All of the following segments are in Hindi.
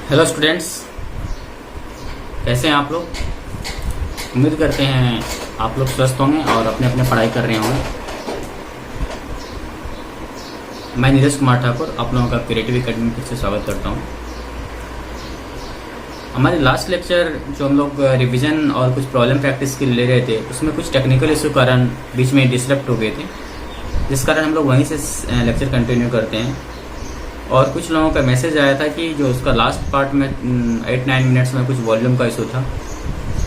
हेलो स्टूडेंट्स, कैसे हैं आप लोग। उम्मीद करते हैं आप लोग स्वस्थ होंगे और अपने अपने पढ़ाई कर रहे होंगे। मैं नीरज कुमार ठाकुर आप लोगों का क्रिएटिव एकेडमी फिर से स्वागत करता हूं। हमारे लास्ट लेक्चर जो हम लोग रिवीजन और कुछ प्रॉब्लम प्रैक्टिस के ले रहे थे, उसमें कुछ टेक्निकल इशू कारण बीच में डिसरप्ट हो गए थे, जिस कारण हम लोग वहीं से लेक्चर कंटिन्यू करते हैं। और कुछ लोगों का मैसेज आया था कि जो उसका लास्ट पार्ट में 8-9 मिनट्स में कुछ वॉल्यूम का इशू था,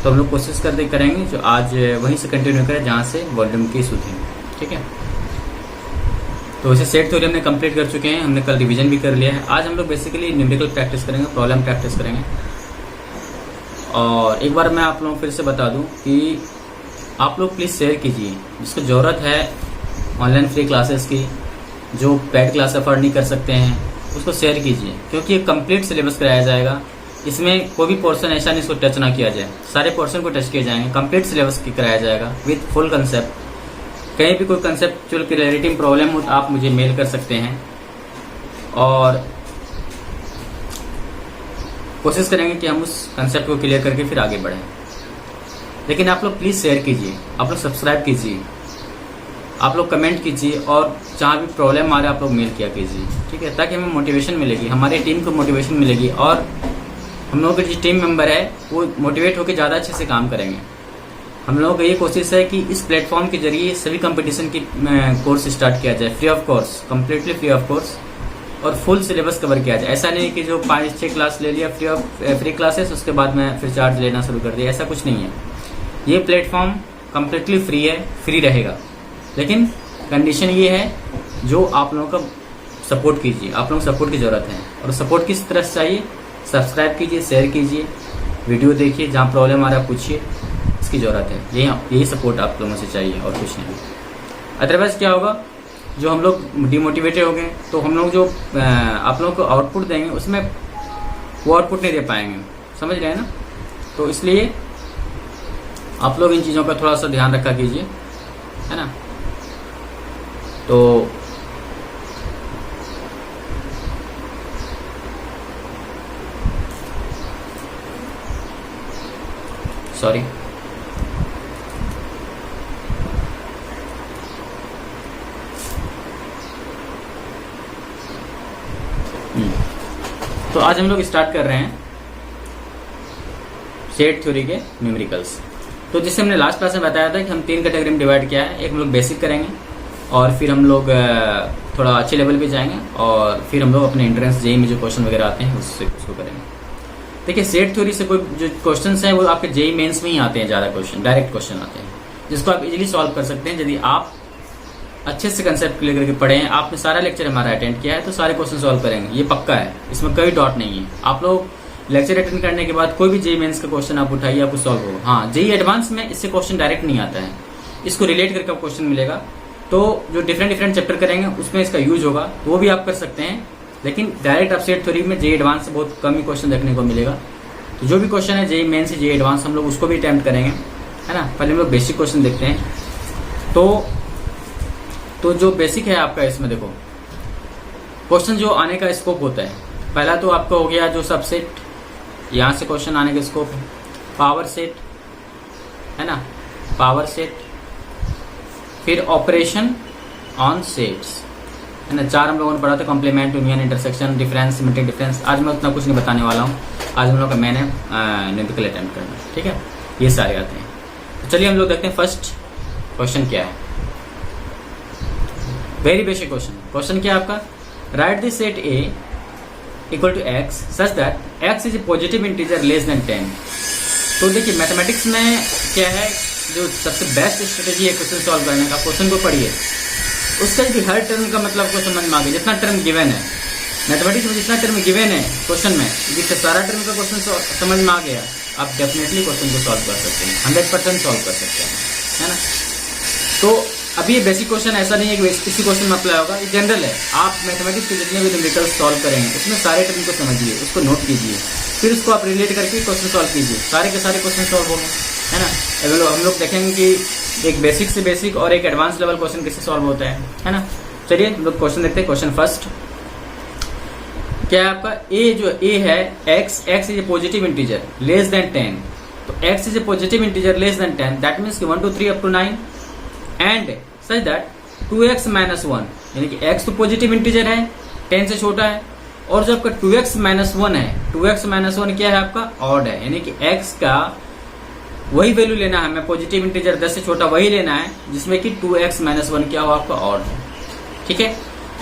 तो हम लोग कोशिश करेंगे जो आज वहीं से कंटिन्यू करें जहाँ से वॉल्यूम की इशू थी। ठीक है, तो वैसे सेट थ्योरी हमने कंप्लीट कर चुके हैं, हमने कल रिवीजन भी कर लिया है। आज हम लोग बेसिकली न्यूमेरिकल प्रैक्टिस करेंगे, प्रॉब्लम प्रैक्टिस करेंगे। और एक बार मैं आप लोगों को फिर से बता दूं कि आप लोग प्लीज़ शेयर कीजिए, जिसको ज़रूरत है ऑनलाइन फ्री क्लासेस की, जो पेड क्लास अफोर्ड नहीं कर सकते हैं, उसको शेयर कीजिए, क्योंकि ये कंप्लीट सिलेबस कराया जाएगा। इसमें कोई भी पोर्शन ऐसा नहीं इसको टच ना किया जाए, सारे पोर्शन को टच किए जाएंगे, कंप्लीट सिलेबस की कराया जाएगा विद फुल कंसेप्ट। कहीं भी कोई कंसेप्चुअल क्लैरिटी में प्रॉब्लम हो तो आप मुझे मेल कर सकते हैं, और कोशिश करेंगे कि हम उस कंसेप्ट को क्लियर करके फिर आगे बढ़ें। लेकिन आप लोग प्लीज़ शेयर कीजिए, आप लोग सब्सक्राइब कीजिए, आप लोग कमेंट कीजिए, और जहाँ भी प्रॉब्लम आ रहा है आप लोग मेल किया कीजिए। ठीक है, ताकि हमें मोटिवेशन मिलेगी, हमारी टीम को मोटिवेशन मिलेगी, और हम लोगों के जो टीम मेंबर है वो मोटिवेट होकर ज़्यादा अच्छे से काम करेंगे। हम लोगों की ये कोशिश है कि इस प्लेटफॉर्म के जरिए सभी कंपटीशन की कोर्स स्टार्ट किया जाए, free of course, completely free of course, और फुल सिलेबस कवर किया जाए। ऐसा नहीं कि जो 5-6 क्लास ले लिया फ्री क्लासेस, उसके बाद में फिर चार्ज लेना शुरू कर दिया, ऐसा कुछ नहीं है। ये प्लेटफॉर्म कम्प्लीटली फ्री है, फ्री रहेगा, लेकिन कंडीशन ये है जो आप लोगों का सपोर्ट कीजिए। आप लोगों को सपोर्ट की ज़रूरत है, और सपोर्ट किस तरह से चाहिए? सब्सक्राइब कीजिए, शेयर कीजिए, वीडियो देखिए, जहाँ प्रॉब्लम आ रहा है पूछिए, इसकी ज़रूरत है। यही सपोर्ट आप लोगों से चाहिए और कुछ नहीं। अदरवाइज क्या होगा, जो हम लोग डिमोटिवेटेड हो गए तो हम लोग जो आप लोगों को आउटपुट देंगे उसमें वो आउटपुट नहीं दे पाएंगे, समझ रहे हैं ना। तो इसलिए आप लोग इन चीज़ों का थोड़ा सा ध्यान रखा कीजिए, है ना। तो सॉरी, तो आज हम लोग स्टार्ट कर रहे हैं सेट थ्योरी के न्यूमेरिकल्स। तो जिससे हमने लास्ट क्लास में बताया था कि हम 3 कैटेगरी में डिवाइड किया है। एक हम लोग बेसिक करेंगे, और फिर हम लोग थोड़ा अच्छे लेवल पे जाएंगे, और फिर हम लोग अपने एंट्रेंस जेई में जो क्वेश्चन वगैरह आते हैं उसको करेंगे। देखिए, सेट थ्योरी से कोई जो क्वेश्चन हैं वो आपके जेई मेंस में ही आते हैं, ज़्यादा क्वेश्चन डायरेक्ट क्वेश्चन आते हैं, जिसको आप इजीली सॉल्व कर सकते हैं यदि आप अच्छे से कंसेप्ट क्लियर करके पढ़े हैं। आपने सारा लेक्चर हमारा अटेंड किया है तो सारे क्वेश्चन सॉल्व करेंगे, ये पक्का है, इसमें कोई डाउट नहीं है। आप लोग लेक्चर अटेंड करने के बाद कोई भी जेई मेंस का क्वेश्चन आप उठाइए, आपको सॉल्व होगा। हाँ, जेई एडवांस में इससे क्वेश्चन डायरेक्ट नहीं आता है, इसको रिलेट करके क्वेश्चन मिलेगा। तो जो डिफरेंट चैप्टर करेंगे उसमें इसका यूज होगा, तो वो भी आप कर सकते हैं। लेकिन डायरेक्ट आप सेट थ्योरी में जेई एडवांस से बहुत कम ही क्वेश्चन देखने को मिलेगा। तो जो भी क्वेश्चन है जेई मेन से जेई एडवांस, हम लोग उसको भी अटेम्प्ट करेंगे, है ना। पहले हम लोग बेसिक क्वेश्चन देखते हैं। तो जो बेसिक है आपका, इसमें देखो क्वेश्चन जो आने का स्कोप होता है, पहला तो आपका हो गया जो सबसेट, यहाँ से क्वेश्चन आने का स्कोप, पावर सेट, है ना, पावर सेट, फिर ऑपरेशन ऑन सेट्स, है ना। 4 हम लोगों ने पढ़ा था, complement, union, intersection, difference, symmetric difference. आज मैं उतना कुछ नहीं बताने वाला हूँ, आज हम लोग का मैंने न्यूमेरिकल अटेम्प्ट करना है। ठीक है, ये सारे आते हैं। तो चलिए हम लोग देखते हैं फर्स्ट क्वेश्चन क्या है। वेरी बेसिक क्वेश्चन क्या है आपका? Write this set A equal to X such that X is a positive integer less than 10। तो देखिए, मैथमेटिक्स में क्या है, जो सबसे बेस्ट स्ट्रेटेजी है क्वेश्चन सॉल्व करने का, क्वेश्चन को पढ़िए, उसका यदि हर टर्म का मतलब को समझ में आ गया, जितना टर्म गिवन है मैथमेटिक्स में, जितना टर्म गिवन है क्वेश्चन में, यदि सारा टर्म का क्वेश्चन समझ में आ गया, आप डेफिनेटली क्वेश्चन को सॉल्व कर सकते हैं, 100% सॉल्व कर सकते हैं, है ना। तो अभी ये बेसिक क्वेश्चन ऐसा नहीं है कि इसी क्वेश्चन में अप्लाई होगा, ये जनरल है। आप मैथमेटिक्स के जितने भी न्यूमेरिकल्स सॉल्व करेंगे उसमें सारे टर्म को समझिए, उसको नोट कीजिए, फिर उसको आप रिलेट करके क्वेश्चन सॉल्व कीजिए, सारे के सारे क्वेश्चन सॉल्व होंगे, है ना। हम लोग देखेंगे कि एक बेसिक से बेसिक और एक एडवांस लेवल क्वेश्चन कैसे सॉल्व होता है ना। चलिए हम लोग क्वेश्चन देखते हैं। क्वेश्चन फर्स्ट, क्या है आपका ए, जो ए है x, x is a positive integer less than 10, तो x is a positive integer less than 10, that means कि 1 2 3 up to 9 and such that 2x minus 1, यानी कि x तो पॉजिटिव इंटीजर है, 10 से छोटा है, और जो आपका 2x माइनस 1 है, 2x माइनस 1 क्या है आपका ऑड है, यानी कि x का वही वैल्यू लेना है हमें, पॉजिटिव इंटीजर 10 से छोटा वही लेना है जिसमें कि 2x माइनस 1 क्या हो आपका ऑड है। ठीक है,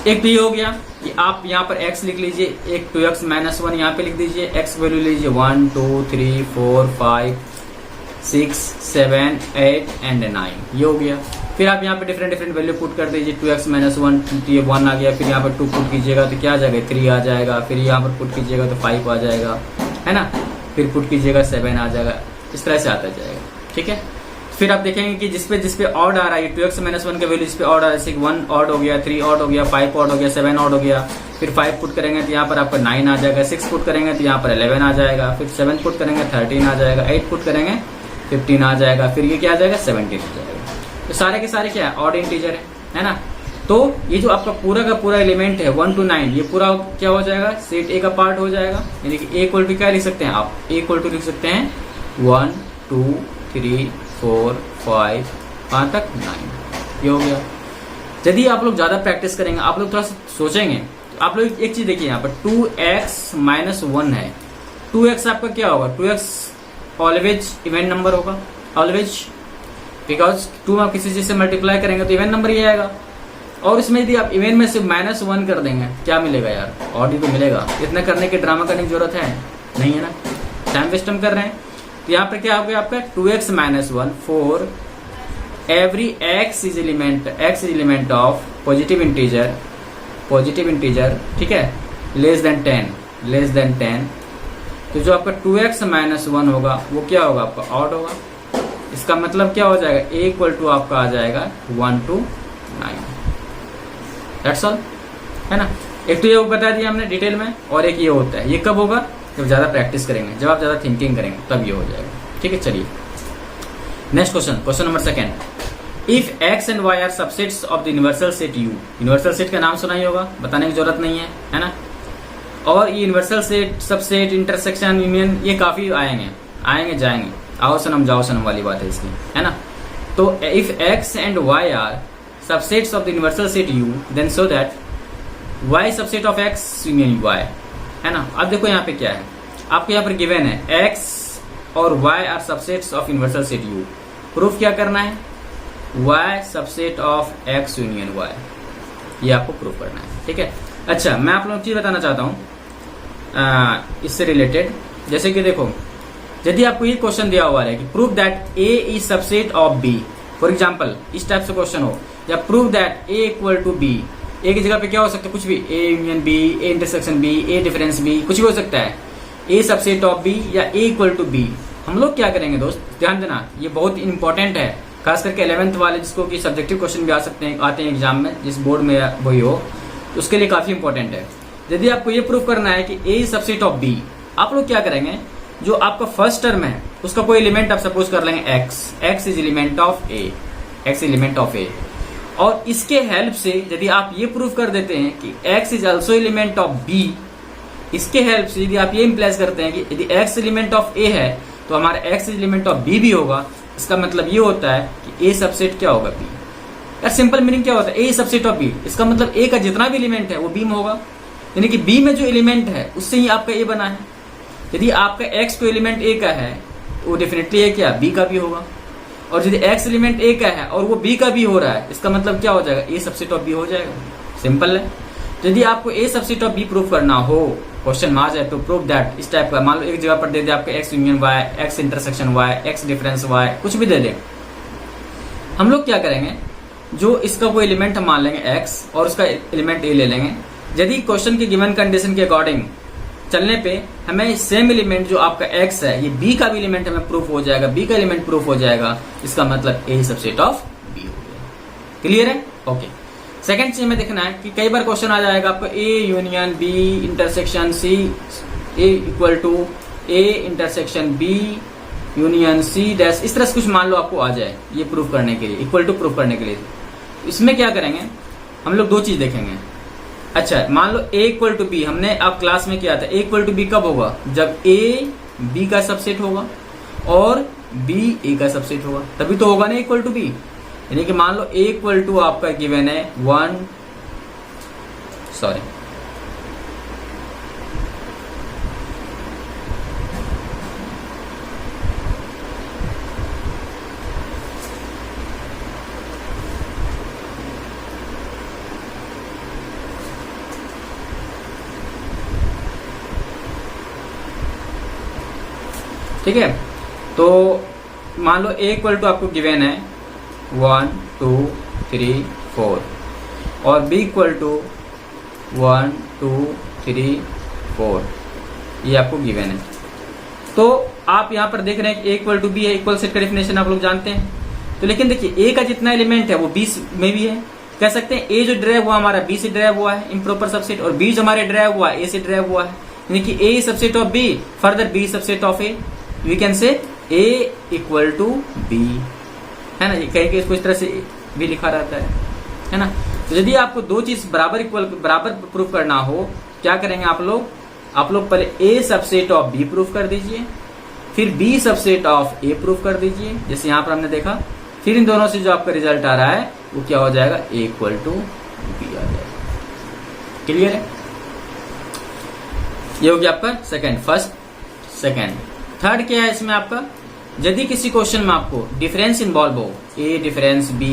एक तो ये हो गया कि आप यहाँ पर x लिख लीजिए, एक 2x माइनस 1 यहाँ पे लिख दीजिए, x वैल्यू लीजिए 1 2 3 4 5 6 7 8 एंड 9, ये हो गया। फिर आप यहाँ पे डिफरेंट डिफरेंट वैल्यू पुट कर दीजिए, 2x माइनस 1 तो ये 1 आ गया, फिर यहाँ पर 2 पुट कीजिएगा तो क्या आ जाएगा 3 आ जाएगा, फिर यहाँ पर पुट कीजिएगा तो 5 आ जाएगा, है ना, फिर पुट कीजिएगा 7 आ जाएगा, इस तरह से आता जाएगा। ठीक है, फिर आप देखेंगे कि जिसपे ऑड आ रहा है 2x माइनस 1 का वैल्यू जिसपे ऑड आ रहा है, जैसे 1 ऑड हो गया, 3 ऑड हो गया, 5 ऑड हो गया, 7 ऑड हो गया, फिर 5 पुट करेंगे तो यहाँ पर आपका 9 आ जाएगा, 6 पुट करेंगे तो यहाँ पर 11 आ जाएगा, फिर 7 पुट करेंगे 13 आ जाएगा, 8 पुट करेंगे 15 आ जाएगा, फिर ये क्या आ जाएगा 17 आ जाएगा। तो सारे के सारे क्या है ऑड इंटीजर है ना। तो ये जो आपका पूरा का पूरा एलिमेंट है 1 to 9, ये पूरा क्या हो जाएगा सेट ए का पार्ट हो जाएगा, यानी कि ए इक्वल टू क्या लिख सकते हैं आप, ए इक्वल टू लिख सकते हैं 1 2 3 4 5 5 तक 9, ये हो गया। यदि आप लोग ज्यादा प्रैक्टिस करेंगे, आप लोग थोड़ा सा सोचेंगे, तो आप लोग एक चीज देखिए यहाँ पर 2x माइनस 1 है, 2x आपका क्या होगा, 2x ऑलवेज इवेंट नंबर होगा, ऑलवेज, बिकॉज 2 आप किसी चीज से मल्टीप्लाई करेंगे तो इवेंट नंबर ही आएगा। और इसमें यदि आप इवेंट में से -1 कर देंगे क्या मिलेगा यार, ऑड ही तो मिलेगा। इतना करने के ड्रामा करने की जरूरत है नहीं, है ना, टाइम वेस्ट हम कर रहे हैं। तो यहाँ पर क्या हो गया आपका 2x minus 1 for every x is element of positive integer, ठीक है, लेस देन 10, तो जो आपका 2x माइनस 1 होगा वो क्या होगा आपका ऑड होगा। इसका मतलब क्या हो जाएगा, a इक्वल टू आपका आ जाएगा 1 to 9, दैट्स ऑल, है ना। एक तो ये बता दिया हमने डिटेल में, और एक ये होता है, ये कब होगा जब ज्यादा प्रैक्टिस करेंगे, जब आप ज्यादा थिंकिंग करेंगे तब ये हो जाएगा। ठीक है, चलिए next question number 2। If x and y are subsets of the universal set U, universal set का नाम सुना ही होगा, बताने की जरूरत नहीं है ना। और ये universal set, subset, intersection, union, ये काफी आएंगे जाएंगे, आओ सनम जाओ सनम वाली बात है इसकी, है ना। तो if x and y are subsets of the universal set U, then so that y subset of x union y, है ना। अब देखो यहाँ पे क्या है, आपको यहाँ पर गिवन है x और y are subsets of universal set U। Proof क्या करना है, y subset of x union y, ये आपको प्रूफ करना है। ठीक है, अच्छा मैं आप लोगों को चीज बताना चाहता हूँ इससे रिलेटेड, जैसे कि देखो यदि आपको ये क्वेश्चन दिया हुआ है कि prove that a is subset of b, for example इस टाइप से क्वेश्चन हो, या prove that a equal to b, A की जगह पे क्या हो सकता है, कुछ भी, ए union B, A intersection B, A difference B, कुछ भी हो सकता है, ए सबसेट ऑफ बी या ए इक्वल टू बी। हम लोग क्या करेंगे दोस्त, ध्यान देना, ये बहुत इंपॉर्टेंट है, खास करके 11th वाले जिसको कि सब्जेक्टिव क्वेश्चन भी आते हैं एग्जाम में, जिस बोर्ड में वही हो, तो उसके लिए काफी इंपॉर्टेंट है। यदि आपको ये प्रूव करना है कि ए सबसेट ऑफ बी, आप लोग क्या करेंगे, जो आपका फर्स्ट टर्म है उसका कोई एलिमेंट आप सपोज कर लेंगे x is element of A, x element of A, और इसके हेल्प से यदि आप ये प्रूव कर देते हैं कि x is also element of b, इसके हेल्प से यदि आप ये इम्प्लाइज करते हैं कि यदि x एलिमेंट ऑफ a है तो हमारा x एलिमेंट ऑफ b भी होगा, इसका मतलब ये होता है कि a सबसेट क्या होगा b। यार सिंपल मीनिंग क्या होता है, a सबसेट ऑफ b, इसका मतलब a का जितना भी एलिमेंट है वो b में होगा, यानी कि b में जो एलिमेंट है उससे ही आपका a बना है। यदि आपका x को एलिमेंट a का है तो वो डेफिनेटली a क्या b का भी होगा, और यदि x एलिमेंट a का है और वो b का भी हो रहा है, इसका मतलब क्या हो जाएगा, a सबसेट ऑफ b हो जाएगा, सिंपल है। तो यदि आपको a subset of b proof करना हो, क्वेश्चन में आ जाए तो प्रूफ दैट इस टाइप का, मान लो एक जगह पर दे दे आपका x union y, x intersection y, x difference y, कुछ भी दे दे, हम लोग क्या करेंगे, जो इसका कोई एलिमेंट हम मान लेंगे x और उसका एलिमेंट a ले लेंगे। यदि क्वेश्चन की गिवन कंडीशन के अकॉर्डिंग चलने पे हमें सेम एलिमेंट जो आपका x है, ये b का भी एलिमेंट हमें प्रूफ हो जाएगा, b का एलिमेंट प्रूफ हो जाएगा, इसका मतलब a सबसेट ऑफ b हो गया। क्लियर है, ओके। सेकंड चीज में देखना है कि कई बार क्वेश्चन आ जाएगा आपको a union b intersection c, a equal to a intersection b union c dash, इस तरह से कुछ मान लो आपको आ जाए ये प्रूफ करने के लिए, इक्वल टू प्रूफ करने के लिए। इसमें क्या करेंगे हम लोग, दो चीज देखेंगे। अच्छा मान लो a इक्वल टू बी, हमने अब क्लास में किया था a इक्वल टू बी कब होगा, जब a b का सबसेट होगा और b a का सबसेट होगा, तभी तो होगा ना इक्वल टू बी। यानी कि मान लो a इक्वल टू आपका गिवन है 1, सॉरी ठीक है। तो मान लो a इक्वल टू आपको गिवन है 1 2 3 4 और b इक्वल टू 1 2 3 4, ये आपको गिवन है। तो आप यहाँ पर देख रहे हैं कि a इक्वल टू b है, इक्वल सेट का डेफिनेशन आप लोग जानते हैं। तो लेकिन देखिए a का जितना एलिमेंट है वो b में भी है, कह सकते हैं a जो ड्राइव हुआ हमारा b से ड्राइव हुआ है इम्प्रॉपर सबसेट, और b जो हमारे ड्राइव हुआ है a से ड्राइव हुआ है, यानी कि a subset of b further b subset of a, we can say a equal to b, है ना। ये कहीं के इसको इस तरह से भी लिखा रहता है ना। तो यदि आपको दो चीज बराबर प्रूफ करना हो, क्या करेंगे आप लोग पहले a subset of b proof कर दीजिए, फिर b subset of a proof कर दीजिए, जैसे यहां पर हमने देखा। फिर इन दोनों से जो आपका रिजल्ट आ रहा है वो क्या हो जाएगा, a इक्वल टू b आ जाएगा। क्लियर है? ये हो गया आपका सेकंड, फर्स्ट सेकंड। थर्ड क्या है इसमें आपका, यदि किसी क्वेश्चन में आपको डिफरेंस इन्वॉल्व हो, a डिफरेंस b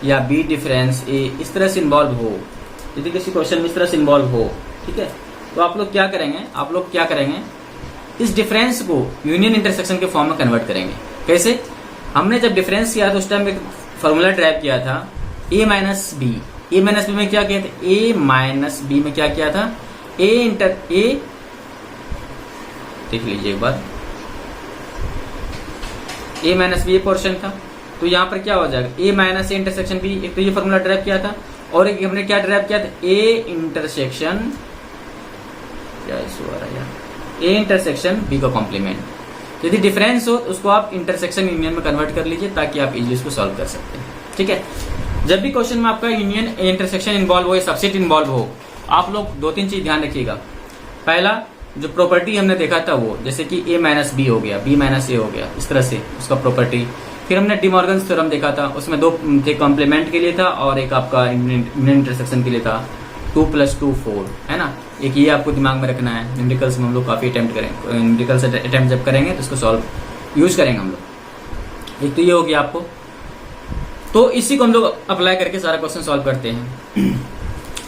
या b डिफरेंस a, इस तरह से इन्वॉल्व हो, यदि किसी क्वेश्चन में इस तरह से इन्वॉल्व हो, ठीक है, तो आप लोग क्या करेंगे, इस डिफरेंस को यूनियन इंटरसेक्शन के फॉर्म में कन्वर्ट करेंगे। कैसे? हमने जब डिफरेंस किया तो उस टाइम एक फॉर्मूला ड्राइव किया था a minus B. a minus B में क्या किया था, a माइनस बी में क्या किया था, a इंटर a, देख लीजिए एक बार, a माइनस बी पोर्शन था, तो यहाँ पर क्या हो जाएगा, a minus A intersection B. एक तो ये फॉर्मूला ड्राइव किया था, और एक हमने क्या ड्राइव किया था, a इंटरसेक्शन, क्या इशू आ रहा है, a इंटरसेक्शन b का कॉम्प्लीमेंट। यदि डिफरेंस हो तो उसको आप इंटरसेक्शन यूनियन में कन्वर्ट कर लीजिए, ताकि आप इजीली इसको सॉल्व कर सकते हैं। ठीक है, जब भी क्वेश्चन में आपका यूनियन इंटरसेक्शन इन्वॉल्व हो या सबसेट इन्वॉल्व हो, आप लोग दो तीन चीज ध्यान रखिएगा। पहला जो प्रॉपर्टी हमने देखा था वो, जैसे कि a माइनस बी हो गया, b माइनस ए हो गया, इस तरह से उसका प्रॉपर्टी। फिर हमने डी मॉर्गन्स थ्योरम देखा था, उसमें दो थे, कॉम्प्लीमेंट के लिए था और एक आपका इंटरसेक्शन के लिए था, 2 + 2 4, है ना। एक ये आपको दिमाग में रखना है। न्यूमेरिकल्स में हम लोग काफी अटेम्प्ट करेंगे, न्यूमेरिकल्स अटेम्प्ट जब करेंगे तो इसको सॉल्व यूज करेंगे हम लोग। एक तो ये हो गया आपको, तो इसी को हम लोग अप्लाई करके सारा क्वेश्चन सॉल्व करते हैं।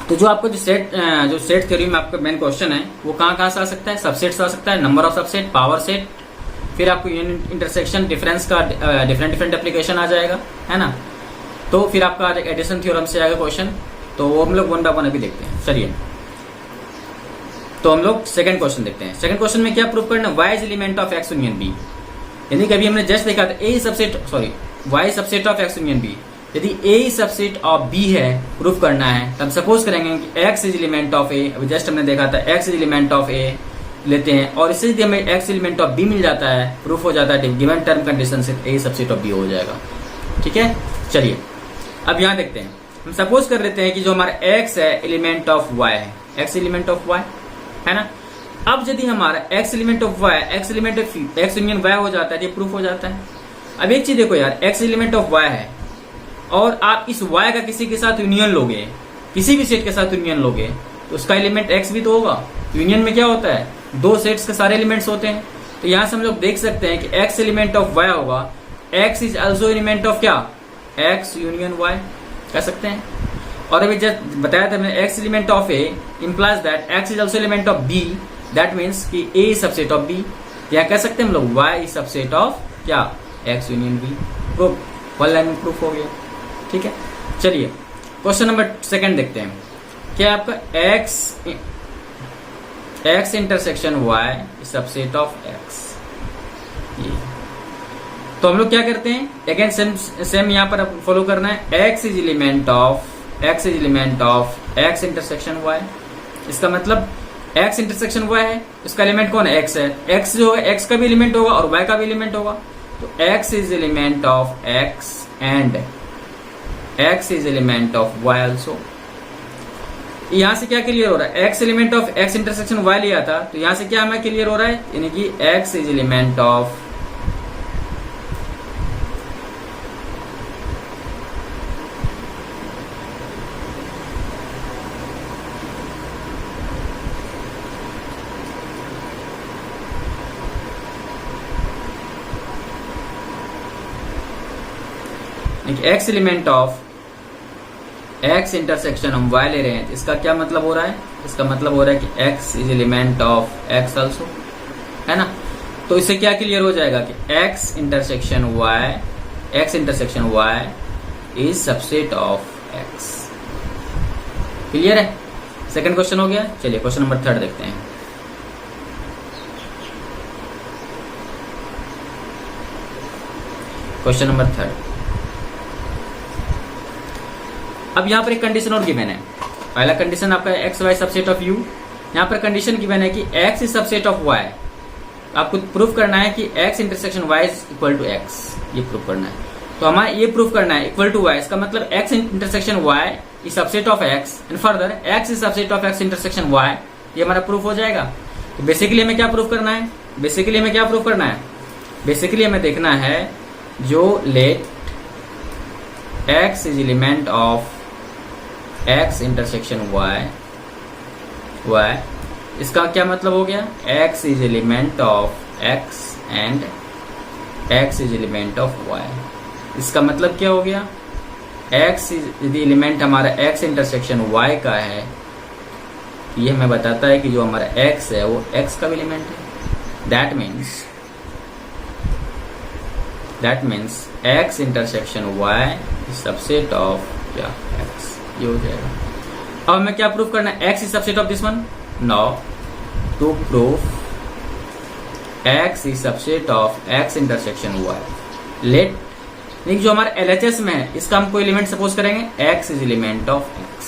तो जो आपको जो सेट थ्योरी में आपका मेन क्वेश्चन है वो कहाँ से आ सकता है, सबसेट से आ सकता है, number of subset, power set, फिर आपको यूनियन इंटरसेक्शन डिफरेंस का डिफरेंट एप्लीकेशन आ जाएगा, है ना। तो फिर आपका एडिशन थ्योरम से आएगा क्वेश्चन, तो वो हम लोग 1 बाय 1 अभी देखते हैं। चलिए, तो हम लोग सेकंड क्वेश्चन देखते हैं। सेकंड क्वेश्चन में क्या प्रूव करना, y is element of x union b। यानी कि अभी हमने जस्ट देखा था a subset, sorry y subset of x union b। यदि a सबसेट ऑफ b है, प्रूफ करना है, तब सपोज करेंगे कि x is element of a। अभी जस्ट हमने देखा था x is element of a लेते हैं, और इससे यदि हमें x एलिमेंट ऑफ b मिल जाता है, प्रूफ हो जाता है गिवन टर्म कंडीशन से a सबसेट ऑफ b हो जाएगा। ठीक है, चलिए अब यहाँ देखते हैं। हम सपोज कर लेते हैं कि जो हमारा x है एलिमेंट ऑफ y है, x एलिमेंट ऑफ y है ना। अब यदि हमारा x element of y, x element of x union y हो जाता है, ये प्रूफ हो जाता है। अब एक चीज देखो यार, x एलिमेंट ऑफ y है और आप इस y का किसी के साथ यूनियन लोगे, किसी भी सेट के साथ यूनियन लोगे, तो उसका एलिमेंट x भी तो होगा। यूनियन में क्या होता है, दो सेट्स के सारे एलिमेंट्स होते हैं। तो यहां से हम लोग देख सकते हैं कि x एलिमेंट ऑफ y होगा, x is also element of क्या, x यूनियन y कह सकते हैं। और अभी जब बताया था मैंने x element of a implies that x is also element of b, that means कि a is subset of b। या कह सकते हैं हम लोग y is subset of क्या, x union b। Proof, one line में प्रूफ हो गया। ठीक है, चलिए क्वेश्चन नंबर सेकंड देखते हैं। क्या आपका x intersection y is subset of x। ये तो हम लोग क्या करते हैं, अगेन सेम यहाँ पर फॉलो करना है, x is element of x intersection y। इसका मतलब x इंटरसेक्शन y है, इसका एलिमेंट कौन है, x है। x जो है x का भी एलिमेंट होगा और y का भी एलिमेंट होगा, तो x is element of x and x is element of y also. यहाँ से क्या क्लियर हो रहा है, X element of X intersection Y लिया था, तो यहाँ से क्या हमें क्लियर हो रहा है, यानी कि x is element of x element of X intersection हम y ले रहे हैं, इसका क्या मतलब हो रहा है, इसका मतलब हो रहा है कि x is element of x also, है ना। तो इससे क्या क्लियर हो जाएगा कि x intersection y is subset of x। Clear है, सेकंड क्वेश्चन हो गया। चलिए क्वेश्चन नंबर 3 देखते हैं। क्वेश्चन नंबर 3, अब यहाँ पर एक कंडीशन और गिवन है। पहला कंडीशन आपका X Y subset of U, यहाँ पर कंडीशन गिवन है कि x is subset of Y. आपको प्रूफ करना है कि X intersection Y is equal to X, ये प्रूफ करना है। तो हमें ये प्रूफ करना है इक्वल टू वाई, इसका मतलब X intersection Y is subset of X and further X is subset of X intersection Y, ये हमारा प्रूफ हो जाएगा। तो बेसिकली हमें क्या प्रूफ करना है, बेसिकली हमें देखना है जो let X is element of x intersection y, इसका क्या मतलब हो गया, x is element of x and x is element of y। इसका मतलब क्या हो गया, x यदि एलिमेंट हमारा x इंटरसेक्शन y का है, ये हमें बताता है कि जो हमारा x है वो x का भी एलिमेंट है। That means x intersection y is subset of क्या, x। ये हो जाएगा। अब हमें क्या प्रूफ करना है, x is subset of this one. Now to proof x is subset of x intersection y, let जो हमारे LHS में है इसका हम कोई एलिमेंट सपोज करेंगे, x is element of x,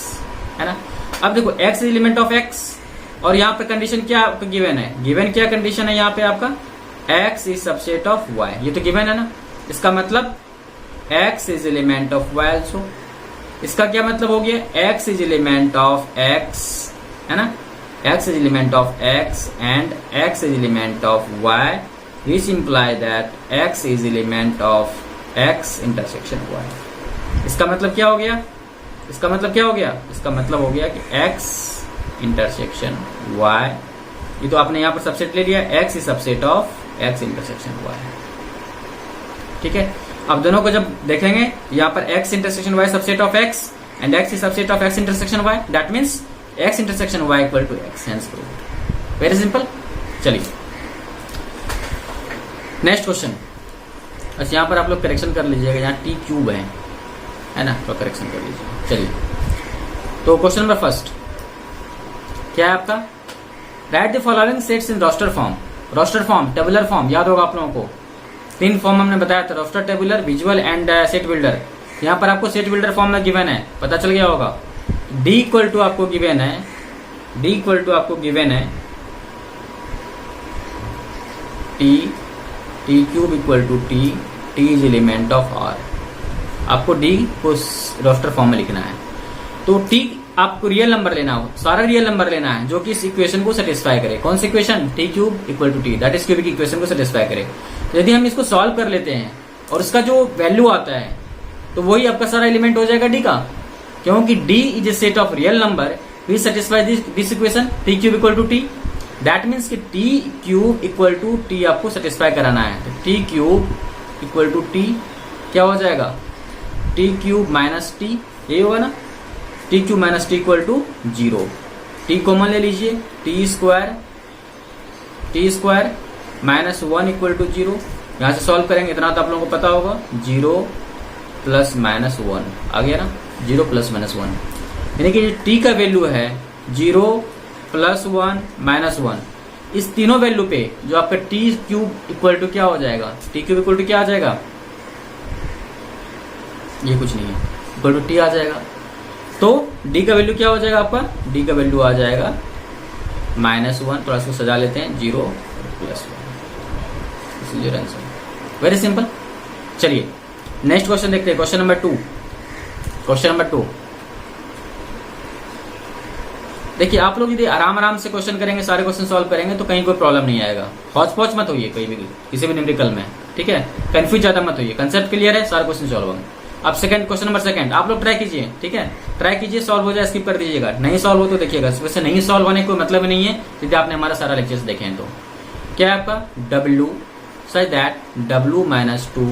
है ना। अब देखो x is element of x और यहाँ पे कंडीशन क्या गिवन है, गिवन क्या कंडीशन है यहाँ पे आपका, x is subset of y, ये तो गिवन है ना। इसका मतलब x is element of y also. इसका क्या मतलब हो गया, x is element of x, है ना, x is element of x and x is element of y, which imply that x is element of x intersection y। इसका मतलब क्या हो गया, इसका मतलब हो गया कि x इंटरसेक्शन y, ये तो आपने यहाँ पर सबसेट ले लिया, x is subset of x intersection y, ठीक है। अब दोनों को जब देखेंगे, यहाँ पर x intersection y subset of x and x is subset of x intersection y, that means x intersection y equal to x, hence proved. Very simple. चलिए नेक्स्ट क्वेश्चन। अच्छा यहाँ पर आप लोग करेक्शन कर लीजिएगा, यहाँ t क्यूब है ना, तो करेक्शन कर लीजिए। चलिए तो क्वेश्चन नंबर 1 क्या है आपका, write the following sets in roster form, tabular form, याद होगा आप लोगों को 3 फॉर्म हमने बताया था, roster, tabular, visual and set builder. यहाँ पर आपको सेट बिल्डर फॉर्म में गिवन है, पता चल गया होगा। d इक्वल टू आपको गिवन है, t cube equal to t is element of r। आपको d को रोस्टर फॉर्म में लिखना है, तो t आपको रियल नंबर लेना हो, सारा रियल नंबर लेना है जो कि इस इक्वेशन को सेटिस्फाई करे। कौन सी equation, t cube equal to t, that is cubic equation को सेटिस्फाई करे। यदि हम इसको सॉल्व कर लेते हैं और इसका जो वैल्यू आता है तो वही आपका सारा एलिमेंट हो जाएगा d का, क्योंकि d is a set of real number which satisfy this equation, t cube equal to t। That means कि t cube equal to t आपको सेटिस्फाई कराना है। तो t cube equal to t क्या हो जाएगा, t क्यूब माइनस t, ये होगा ना, t cube minus t equal to 0। t common ले लीजिए, t square minus 1 equal to 0। यहाँ से सॉल्व करेंगे, इतना तो आप लोगों को पता होगा, 0 प्लस माइनस 1 आ गया ना, 0 प्लस माइनस 1, यानी कि t का वैल्यू है 0 प्लस 1 माइनस 1। इस तीनों वैल्यू पे जो आपका t क्यूब इक्वल टू क्या हो जाएगा, t क्यूब इक्वल टू क्या आ जाएगा, ये कुछ नहीं है, इक्वल टू t आ जाएगा। तो d का वैल्यू क्या हो जाएगा आपका, d का वैल्यू आ जाएगा -1, थोड़ा सा सजा लेते हैं, 0 प्लस 1, इसलिए आंसर। Very simple. चलिए नेक्स्ट क्वेश्चन देखते हैं, क्वेश्चन नंबर 2। देखिए आप लोग यदि आराम आराम से क्वेश्चन करेंगे, सारे क्वेश्चन सॉल्व करेंगे तो कहीं कोई प्रॉब्लम नहीं आएगा। हौच पौच मत होइए कहीं भी किसी भी न्यूमेरिकल में, ठीक है। कंफ्यूज ज्यादा मत होइए, कंसेप्ट क्लियर है, सारे क्वेश्चन सॉल्व होंगे। अब सेकंड क्वेश्चन नंबर सेकंड आप लोग ट्राई कीजिए, ठीक है। ट्राई कीजिए, सॉल्व हो जाए स्किप कर दीजिएगा, नहीं सॉल्व हो तो देखिएगा। वैसे नहीं सॉल्व होने कोई मतलब नहीं है यदि आपने हमारा सारा लेक्चर्स देखे हैं तो। क्या है आपका W such that W minus 2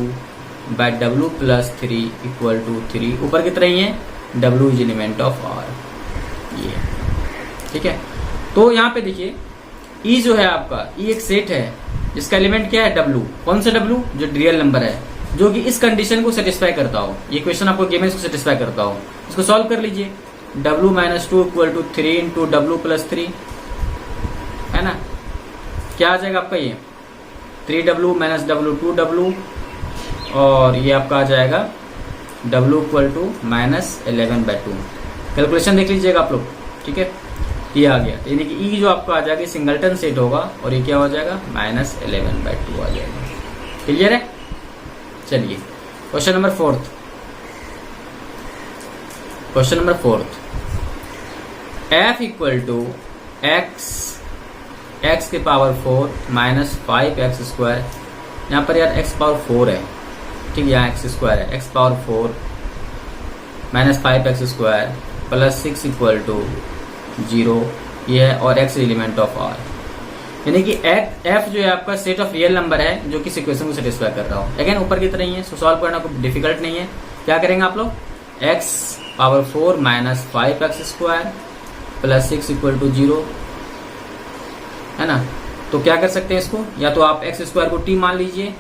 by W plus 3 equal to 3। ऊपर की तरह ही है W is element of R, ये ठीक है। तो यहाँ पे देखिए E जो है आपका, E एक सेट है जिसका एलिमेंट क्या है W। कौन सा W? जो रियल नंबर है, जो कि इस कंडीशन को सेटिस्फाई करता हो। ये क्वेश्चन आपको गिवन इसको सेटिस्फाई करता हो, इसको सॉल्व कर लीजिए। W minus 2 equal to 3 into W plus 3, है ना। क्या आ जाएगा आपका ये 3W माइनस W 2W, और ये आपका आ जाएगा W equal to minus 11/2। Calculation देख लीजिएगा आप लोग, ठीक है। ये आ गया, यानी कि E जो आपका आ जाएगा सिंगलटन सेट होगा, और ये क्या हो जाएगा माइनस 11/2 आ जाएगा। क्लियर है। चलिए question number fourth. Question number fourth, F equal to x के पावर 4 माइनस 5x स्क्वायर। यहाँ पर यार x पावर 4 है, ठीक है, यहाँ x स्क्वायर है, x power 4 minus 5x square plus 6 equal to 0, ये है, और x एलिमेंट ऑफ R। यानी कि f जो है आपका सेट ऑफ रियल नंबर है जो कि इक्वेशन को सेटिस्फाई कर रहा हो। अगेन ऊपर की तरह ही है, सो सॉल्व करना कोई डिफिकल्ट नहीं है। क्या करेंगे आप लोग, x power 4 minus 5x square plus 6 equal to 0, है ना। तो क्या कर सकते हैं इसको, या तो आप x स्क्वायर को t मान लीजिए,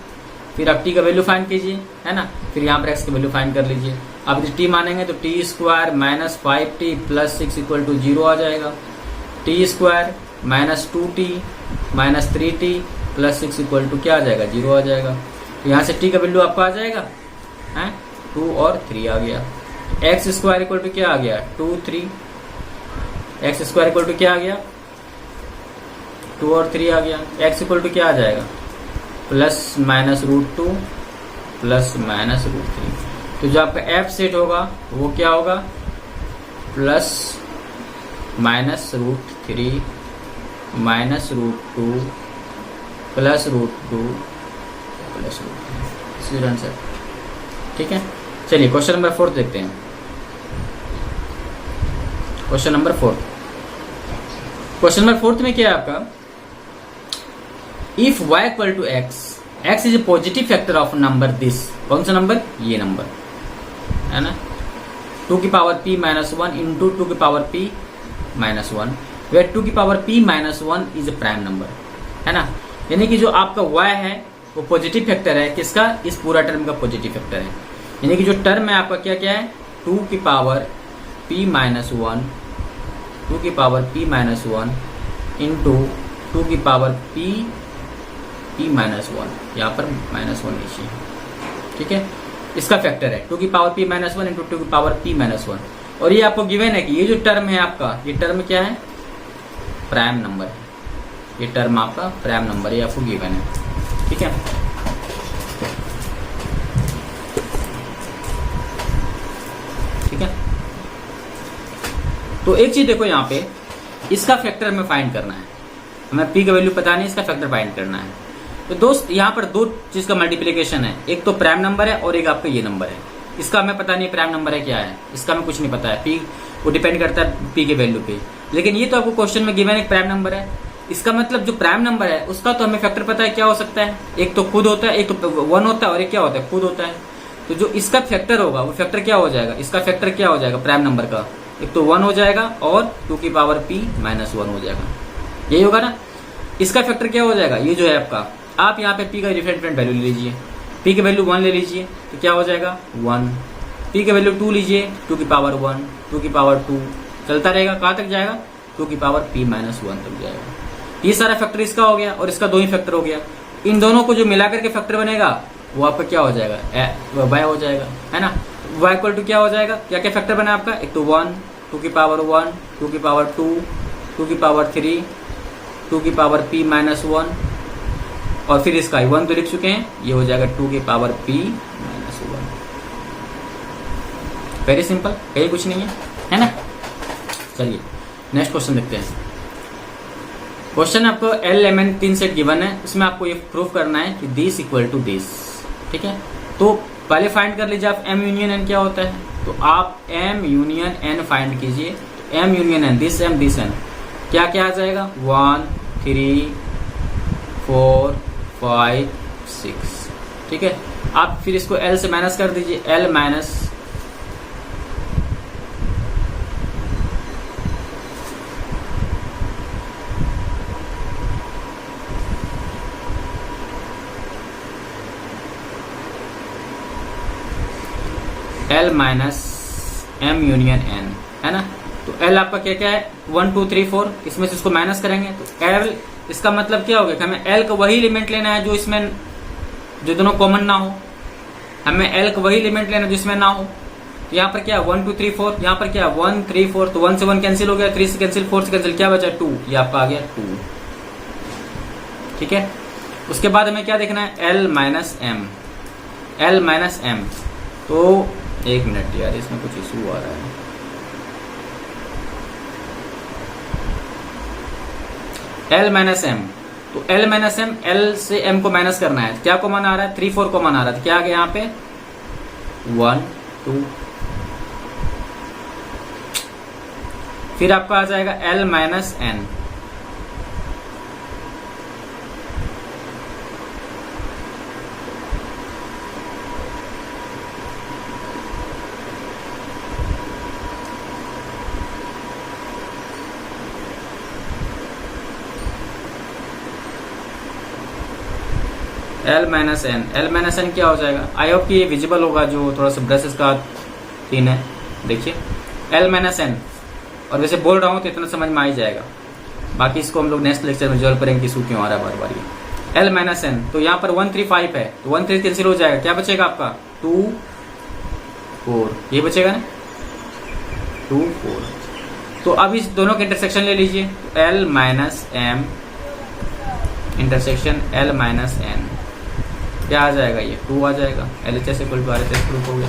फिर आप t का वैल्यू फाइंड कीजिए, है ना। फिर यहाँ पर x की वैल्यू फाइंड कर लीजिए। आप यदि t मानेंगे तो t square minus 5t plus 6 equal to 0 आ जाएगा। t square minus 2t minus 3t plus 6 equal to क्या आ जाएगा 0 आ जाएगा। तो यहाँ से t का वैल्यू आपका आ जाएगा, है 2 और 3 आ गया। x स्क्वायर इक्वल टू क्या आ गया 2 3, x स्क्वायर इक्वल टू क्या आ गया 2 और 3 आ गया। x इक्वल टू क्या आ जाएगा प्लस माइनस √2 प्लस माइनस √3। तो जो आपका f सेट होगा वो क्या होगा plus minus √3 minus √2 plus √2 plus √3 answer, ठीक है। चलिए क्वेश्चन नंबर 4 देखते हैं। क्वेश्चन नंबर 4, क्वेश्चन नंबर 4 में क्या है आपका, if y equal to x is a positive factor of number this. कौन सा नंबर, ये नंबर है ना, 2 की पावर p माइनस 1 इंटू 2 की पावर p माइनस 1, वेयर 2 की power p minus 1 is a prime number, है ना। यानी कि जो आपका y है वो पॉजिटिव फैक्टर है, किसका, इस पूरा टर्म का पॉजिटिव फैक्टर है। यानी कि जो टर्म है आपका क्या क्या है 2 की पावर p माइनस 1, 2 की पावर p माइनस 1 इंटू 2 की पावर p माइनस 1, यहाँ पर माइनस 1 लीजिए, ठीक है। इसका फैक्टर है 2 की पावर p माइनस 1 इंटू 2 की पावर p माइनस 1, और ये आपको गिवन है कि ये जो टर्म है आपका, ये टर्म क्या है प्राइम नंबर है। ये टर्म आपका प्राइम नंबर है, आपको गिवन है, ठीक है। ठीक है, तो एक चीज देखो यहाँ पे, इसका फैक्टर हमें फाइंड करना है। हमें p का वैल्यू पता नहीं, इसका फैक्टर फाइंड करना है। तो दोस्त यहाँ पर दो चीज का मल्टीप्लिकेशन है, एक तो प्राइम नंबर है और एक आपका ये नंबर है। इसका हमें पता नहीं प्राइम नंबर है क्या है, इसका हमें कुछ नहीं पता है। p वो डिपेंड करता है p के वैल्यू पे, लेकिन ये तो आपको क्वेश्चन में गिवन एक प्राइम नंबर है। इसका मतलब जो प्राइम नंबर है उसका तो हमें फैक्टर पता है क्या हो सकता है, एक तो खुद होता है, एक तो 1 होता है और एक क्या होता है खुद होता है। तो जो इसका फैक्टर होगा वो फैक्टर क्या हो जाएगा, इसका फैक्टर क्या हो जाएगा प्राइम नंबर का, एक तो 1 हो जाएगा और 2 की पावर p माइनस 1 हो जाएगा, यही होगा ना। इसका फैक्टर क्या हो जाएगा, ये जो है आपका, आप यहाँ पे p का डिफरेंट वैल्यू ले लीजिए। p की वैल्यू 1 ले लीजिए तो क्या हो जाएगा 1, p की वैल्यू 2 लीजिए 2 की पावर 1, 2 की पावर 2, चलता रहेगा, कहाँ तक जाएगा 2 की पावर p माइनस 1 तक जाएगा। ये सारा फैक्टर इसका हो गया और इसका 2 ही फैक्टर हो गया। इन दोनों को जो मिलाकर के फैक्टर बनेगा वो आपका क्या हो जाएगा y हो जाएगा, है ना। y इक्वल टू क्या हो जाएगा, क्या क्या फैक्टर बना आपका, एक तो 1, 2 की पावर 1, 2 की पावर 2, 2 की पावर 3, 2 की पावर p माइनस 1, और फिर इसका 1 तो लिख चुके हैं, ये हो जाएगा 2 की power p minus 1। Very simple, कहीं कुछ नहीं है ना। चलिए नेक्स्ट क्वेश्चन देखते हैं। क्वेश्चन आपको L M N 3 set given है, उसमें आपको ये प्रूफ करना है कि दिस इक्वल टू दिस। ठीक है, तो पहले फाइंड कर लीजिए आप एम यूनियन एन क्या होता है। तो आप एम यूनियन एन फाइंड कीजिए। M union N this N क्या क्या आ जाएगा 1 3 4 5 6। ठीक है, आप फिर इसको एल से माइनस कर दीजिए। L minus L minus M union N, है ना। तो एल आपका क्या क्या है 1 2 3 4, इसमें से इसको माइनस करेंगे तो एल, इसका मतलब क्या हो गया कि हमें एल का वही एलिमेंट लेना है जो इसमें, जो दोनों कॉमन ना हो। हमें एल का वही एलिमेंट लेना है जो इसमें ना हो। तो यहाँ पर क्या 1 2 3 4, यहाँ पर क्या 1 3 4, तो 1 से 1 कैंसिल हो गया, 3 से कैंसिल, 4 से कैंसिल, क्या बचा 2, ये आपका आ गया 2। ठीक है, उसके बाद हमें क्या देखना है L minus M. L minus M, तो एक मिनट यार, इसमें कुछ इशू आ रहा है। एल माइनस एम, तो एल माइनस एम, एल से एम को माइनस करना है। क्या कॉमन आ रहा है 3 4 कॉमन आ रहा है, तो क्या आ गया यहाँ पे 1 2। फिर आपका आ जाएगा L minus N. L minus N, L minus N क्या हो जाएगा, आई होप कि ये विजिबल होगा, जो थोड़ा सा ब्रश इसका तीन है, देखिए एल माइनस एन। और वैसे बोल रहा हूँ तो इतना समझ में आ ही जाएगा, बाकी इसको हम लोग नेक्स्ट लेक्चर में जॉल्व करेंगे कि इशू क्यों आ रहा है बार बार ये। एल माइनस एन, तो यहाँ पर 1 3 5 है, तो 1 3 कैंसिल हो जाएगा, क्या बचेगा आपका 2 4, ये बचेगा ना 2 4। तो अब इस दोनों के इंटरसेक्शन ले लीजिए, L minus M intersection L minus N, क्या आ जाएगा ये 2 आ जाएगा। LHS equal to RHS proof हो गया।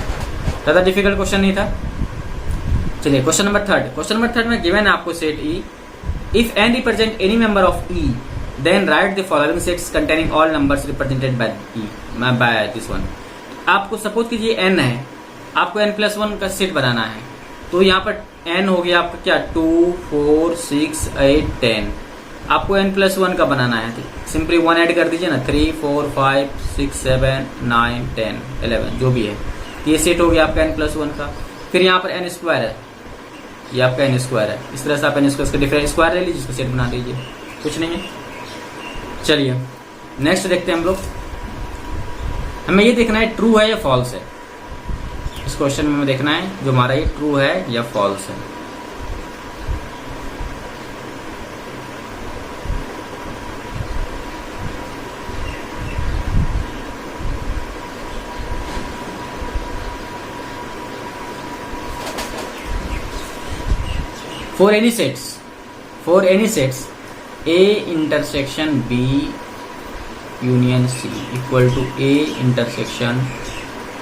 ज़्यादा डिफिकल्ट क्वेश्चन नहीं था। चलिए question number third. Question number third में गिवन है आपको set E, if N represent any member of E then write the following sets containing all numbers represented by E, by this one. आपको सपोज कीजिए एन है, आपको n+1 का सेट बनाना है। तो यहाँ पर n हो गया आपका क्या 2 4 6 8 10, आपको n+1 का बनाना है। सिंपली 1 ऐड कर दीजिए ना, 3 4 5 6 7 9 10 11 जो भी है, ये सेट हो गया आपका n+1 का। फिर यहाँ पर n² है, ये आपका n² है। इस तरह से आप n² का डिफरेंट स्क्वायर ले लीजिए, इसको सेट बना दीजिए, कुछ नहीं है। चलिए नेक्स्ट देखते हैं हम लोग। हमें ये देखना है ट्रू है या फॉल्स है। इस क्वेश्चन में हमें देखना है जो हमारा ये ट्रू है या फॉल्स है। For any sets A intersection B union C equal to A intersection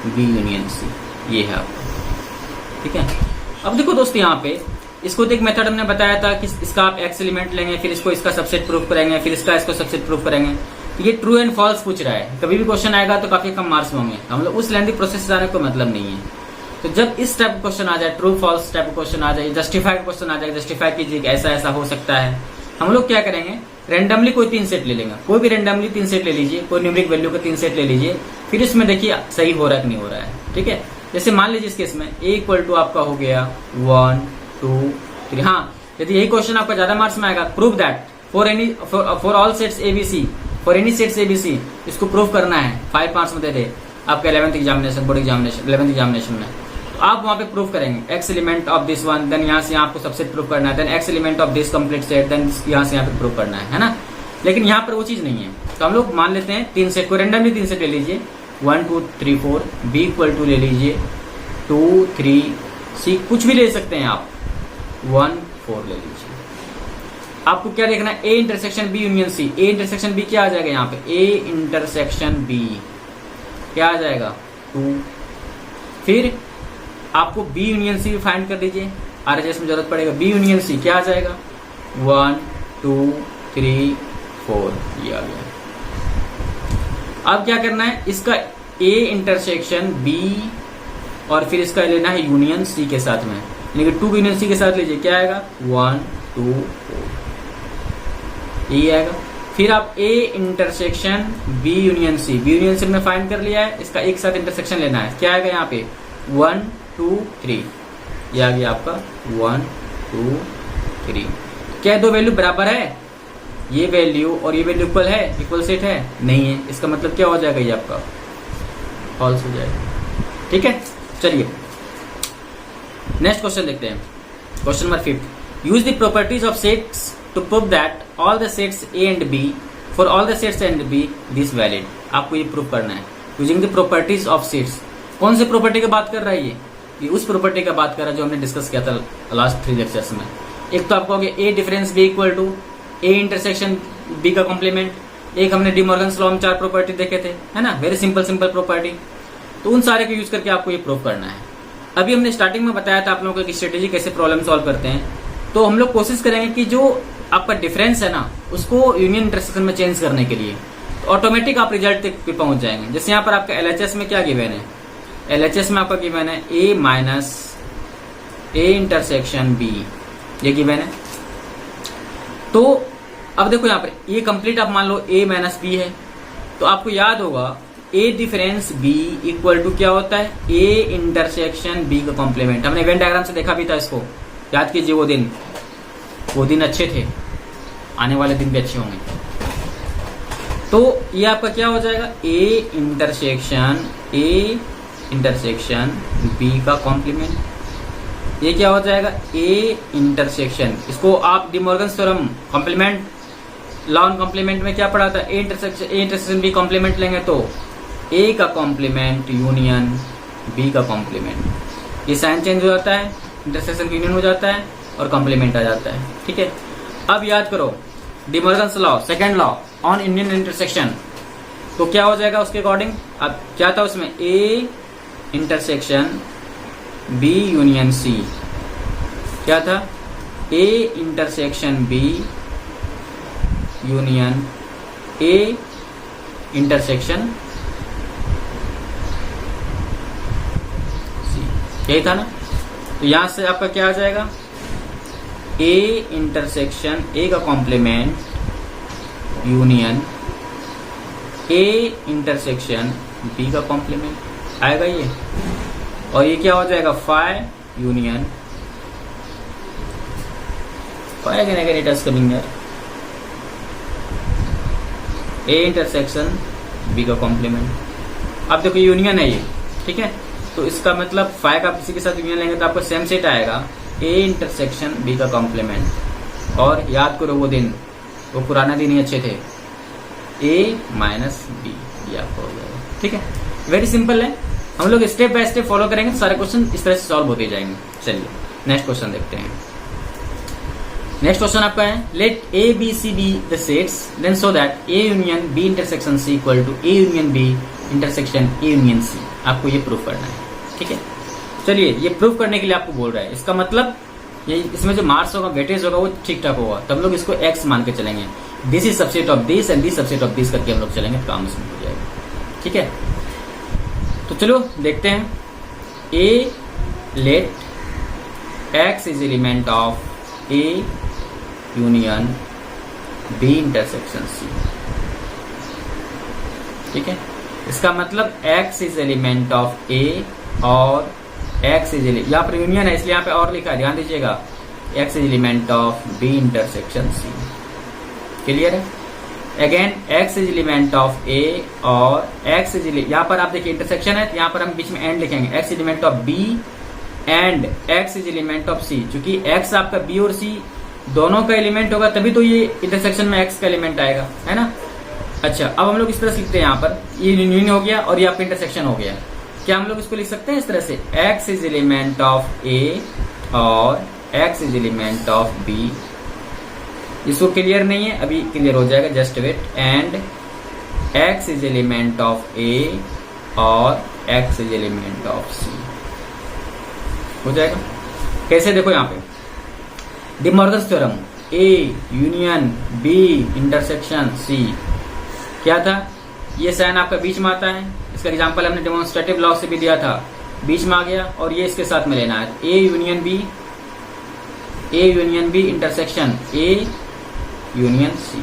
B union C, ये है आपका। ठीक है, अब देखो दोस्तों यहाँ पे इसको तो एक मेथड हमने बताया था कि इसका आप एक्स एलिमेंट लेंगे, फिर इसको इसका सबसेट प्रूफ करेंगे, फिर इसको सबसेट प्रूफ करेंगे। ये ट्रू एंड फॉल्स पूछ रहा है, कभी भी क्वेश्चन आएगा तो काफी कम मार्क्स होंगे। हम लोग उस लेंथी प्रोसेस से जाने को मतलब नहीं है। तो जब इस टाइप का क्वेश्चन आ जाए, ट्रू फॉल्स टाइप का क्वेश्चन आ जाए, जस्टिफाइड क्वेश्चन आ जाए, जस्टिफाई कीजिए कि ऐसा ऐसा हो सकता है, हम लोग क्या करेंगे रेंडमली कोई 3 सेट ले लेंगे। कोई भी रेंडमली 3 सेट ले लीजिए, कोई न्यूमेरिक वैल्यू का 3 सेट ले लीजिए, फिर इसमें देखिए सही हो रहा है कि नहीं हो रहा है। ठीक है, जैसे मान लीजिए इस केस में A इक्वल टू आपका हो गया 1 2 3। हाँ, यदि यही क्वेश्चन आपका ज्यादा मार्क्स में आएगा, prove that for all sets ABC, for any sets ABC, इसको प्रूव करना है। 5 मार्क्स में दे दे आपका 11th examination, board examination 11th examination में, तो आप वहां पे प्रूफ करेंगे x element of this one, then यहाँ से यहाँ आपको सबसेट प्रूफ करना है, then x element of this complete set, then यहाँ से यहाँ पे प्रूफ करना है ना। लेकिन यहाँ पर वो चीज नहीं है। तो हम लोग मान लेते हैं 3 सेट को रेंडमली 3 सेट ले लीजिए, 1 2 3 4, B इक्वल टू ले लीजिए 2 3 C, कुछ भी ले सकते हैं आप, 1 4 ले लीजिए। आपको क्या देखना है A intersection B union C। A intersection B क्या आ जाएगा यहाँ पे, A इंटरसेक्शन B क्या आ जाएगा 2। फिर आपको B यूनियन C फाइंड कर लीजिए। RHS में जरूरत पड़ेगा। B यूनियन C क्या आ जाएगा, 1 2 3 4, ये आ गया। अब क्या करना है, इसका A इंटरसेक्शन B और फिर इसका लेना है यूनियन C के साथ में, यानी कि 2 यूनियन C के साथ लीजिए, क्या आएगा 1 2 4, ये आएगा। फिर आप A intersection B union C, B union C हमने फाइंड कर लिया है, इसका एक साथ इंटरसेक्शन लेना है, क्या आएगा यहाँ पे 1 2 3, ये आ गया आपका 1 2 3। क्या दो वैल्यू बराबर है, ये वैल्यू और ये वैल्यू इक्वल है, इक्वल सेट है, नहीं है, इसका मतलब क्या हो जाएगा, ये आपका फॉल्स हो जाएगा। ठीक है, चलिए नेक्स्ट क्वेश्चन देखते हैं। Question number 5, use the properties of sets to prove that all the sets A and B, for all the sets A and B this valid. आपको ये प्रूव करना है using the properties of sets. कौन सी प्रॉपर्टी की बात कर रहा है ये उस प्रॉपर्टी का बात कर रहा है जो हमने डिस्कस किया था लास्ट 3 लेक्चर्स में। एक तो आपको हो गया A difference B equal to A intersection B का कॉम्प्लीमेंट, एक हमने डी मॉर्गन्स लॉ में 4 प्रॉपर्टी देखे थे, है ना, वेरी सिंपल प्रॉपर्टी। तो उन सारे को यूज करके आपको ये प्रूव करना है। अभी हमने स्टार्टिंग में बताया था आप लोगों को स्ट्रेटेजी कैसे प्रॉब्लम सॉल्व करते हैं, तो हम लोग कोशिश करेंगे कि जो आपका डिफरेंस है ना उसको यूनियन इंटरसेक्शन में चेंज करने के लिए, तो ऑटोमेटिक आप रिजल्ट तक पे पहुंच जाएंगे। जैसे यहाँ पर आपका LHS में क्या गिवन है, LHS में आपका गिवन है A minus A intersection B, ये गिवन है। तो अब देखो यहाँ पर ये कंप्लीट आप मान लो A माइनस B है, तो आपको याद होगा A difference B equal to क्या होता है, A इंटरसेक्शन B का कॉम्प्लीमेंट। हमने इवेंट डायग्राम से देखा भी था इसको, याद कीजिए वो दिन अच्छे थे, आने वाले दिन भी अच्छे होंगे। तो ये आपका क्या हो जाएगा, A इंटरसेक्शन B का कॉम्प्लीमेंट। ये क्या हो जाएगा, A इंटरसेक्शन, इसको आप De Morgan's theorem complement law on complement में क्या पढ़ा था, A इंटरसेक्शन B कॉम्प्लीमेंट लेंगे तो A का कॉम्प्लीमेंट यूनियन B का कॉम्प्लीमेंट, ये साइन चेंज हो जाता है, इंटरसेक्शन यूनियन हो जाता है और कॉम्प्लीमेंट आ जाता है। ठीक है, अब याद करो D Morgan's law, second law on union intersection, तो क्या हो जाएगा उसके अकॉर्डिंग। अब क्या था उसमें, A intersection B union C, क्या था A intersection B union A intersection C, यही था ना। तो यहां से आपका क्या आ जाएगा, A इंटरसेक्शन A का complement union A intersection B का कॉम्प्लीमेंट आएगा ये, और ये क्या हो जाएगा, phi union phi again coming है A इंटरसेक्शन B का कॉम्प्लीमेंट। अब देखो यूनियन है ये, ठीक है, तो इसका मतलब फाई का किसी के साथ यूनियन लेंगे तो आपको सेम सेट आएगा, A इंटरसेक्शन B का कॉम्प्लीमेंट। और याद करो वो दिन, वो पुराना दिन ही अच्छे थे, A माइनस B, ये आपको हो जाएगा। ठीक है, वेरी सिंपल है, हम लोग स्टेप बाय स्टेप फॉलो करेंगे तो सारे क्वेश्चन इस तरह से सॉल्व होते जाएंगे। चलिए नेक्स्ट क्वेश्चन देखते हैं। नेक्स्ट क्वेश्चन आपका है, let A B C be the sets then so that A union B intersection C equal to A union B intersection A union C। आपको ये प्रूफ करना है। ठीक है, चलिए ये प्रूफ करने के लिए आपको बोल रहा है, इसका मतलब ये इसमें जो मार्क्स होगा, वेटेज होगा, वो ठीक ठाक होगा, तो हम लोग इसको x मान के चलेंगे, this is subset of this and this subset of this करके हम लोग चलेंगे, काम इसमें हो जाएगा। ठीक है, तो चलो देखते हैं। A let x is element of A union B intersection C। ठीक है, इसका मतलब x is element of A और x इज यहाँ पर यूनियन है इसलिए यहाँ पे और लिखा है, ध्यान दीजिएगा, x is element of B intersection C। Clear है, again x is element of A और x इज यहाँ पर आप देखिए इंटरसेक्शन है, यहाँ पर हम बीच में एंड लिखेंगे, x is element of B and x is element of C। चूंकि x आपका B और C दोनों का एलिमेंट होगा तभी तो ये इंटरसेक्शन में x का एलिमेंट आएगा, है ना। अच्छा, अब हम लोग इस तरह से लिखते हैं, यहाँ पर ये यूनियन हो गया और ये आपका इंटरसेक्शन हो गया। क्या हम लोग इसको लिख सकते हैं इस तरह से, x is element of A और x is element of B। इसको क्लियर नहीं है, अभी क्लियर हो जाएगा, just wait. And x is element of A और x is element of C हो जाएगा। कैसे, देखो यहाँ पे De Morgan's theorem, A union B intersection C, क्या था, ये साइन आपका बीच में आता है, इसका एग्जांपल हमने डेमोन्स्ट्रेटिव लॉ से भी दिया था, बीच में आ गया, और ये इसके साथ में लेना है, A union B intersection A union C,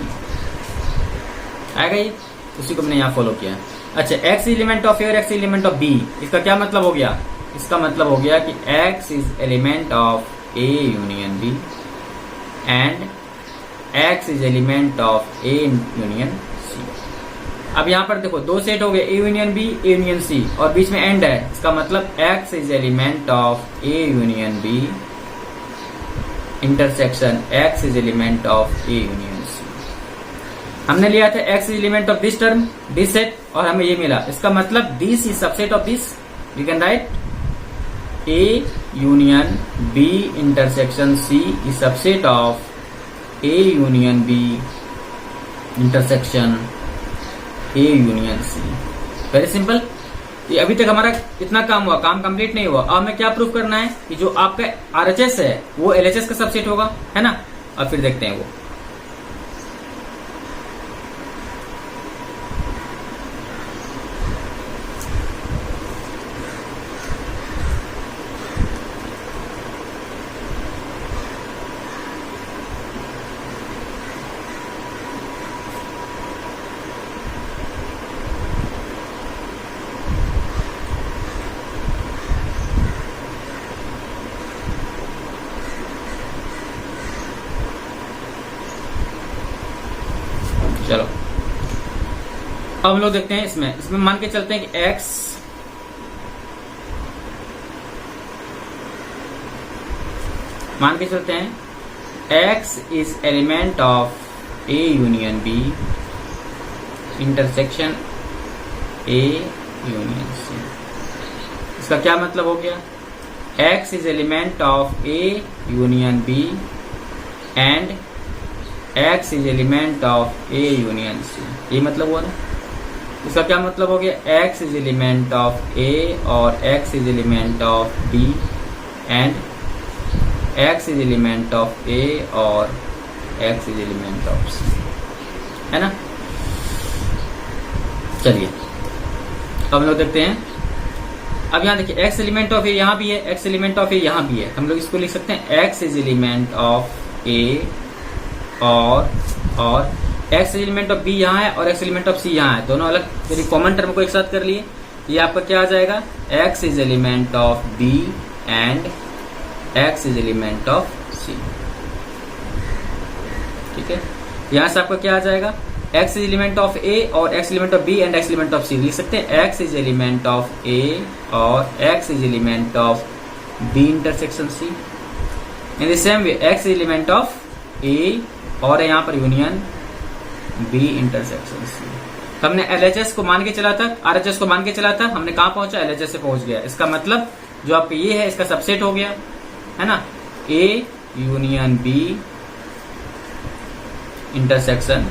आएगा ये, उसी को हमने यहाँ फॉलो किया। अच्छा, एक्स एलिमेंट ऑफ ए और एक्स एलिमेंट ऑफ बी, इसका क्या मतलब हो गया, इसका मतलब हो गया कि x is element of A union B and x is element of A union C. अब यहां पर देखो दो सेट हो गए, A union B, A union C, और बीच में एंड है, इसका मतलब x is element of A union B intersection x is element of A union C. हमने लिया था x is element of this term, this set, और हमें ये मिला, इसका मतलब this is subset of this, we can write A union B intersection C is subset of A union B intersection A union C. Very simple. ये अभी तक हमारा इतना काम हुआ, काम कंप्लीट नहीं हुआ। अब हमें क्या प्रूफ करना है कि जो आपका आरएचएस है वो एलएचएस का सबसेट होगा, है ना। अब फिर देखते हैं वो। चलो अब हम लोग देखते हैं इसमें मान के चलते हैं कि x मान के चलते हैं x is element of A union B intersection A union C. इसका क्या मतलब हो गया, x is element of A union B and x is element of A union C. ये मतलब हुआ ना। इसका क्या मतलब हो गया, x is element of A और x is element of b and x is element of A और x is element of c, है ना। चलिए अब हम लोग देखते हैं। अब यहाँ देखिए x एलिमेंट ऑफ ए यहाँ भी है, x एलिमेंट ऑफ ए यहाँ भी है। हम लोग इसको लिख सकते हैं x is element of A और x एलिमेंट ऑफ b यहाँ है और x एलिमेंट ऑफ c यहाँ है, दोनों अलग, यदि कॉमन टर्म को एक साथ कर लिए, ये आपका क्या आ जाएगा, x is element of b and x is element of c। ठीक है, यहाँ से आपका क्या आ जाएगा, x is element of a और x element of b and x element of c। लिख सकते हैं x is element of a और x is element of b intersection c। In the same way x is element of a और यहाँ पर यूनियन B इंटरसेक्शन C। हमने LHS को मान के चला था, RHS को मान के चला था, हमने कहाँ पहुंचा, LHS से पहुंच गया। इसका मतलब जो आपका ये है इसका सबसेट हो गया, है ना, A union B intersection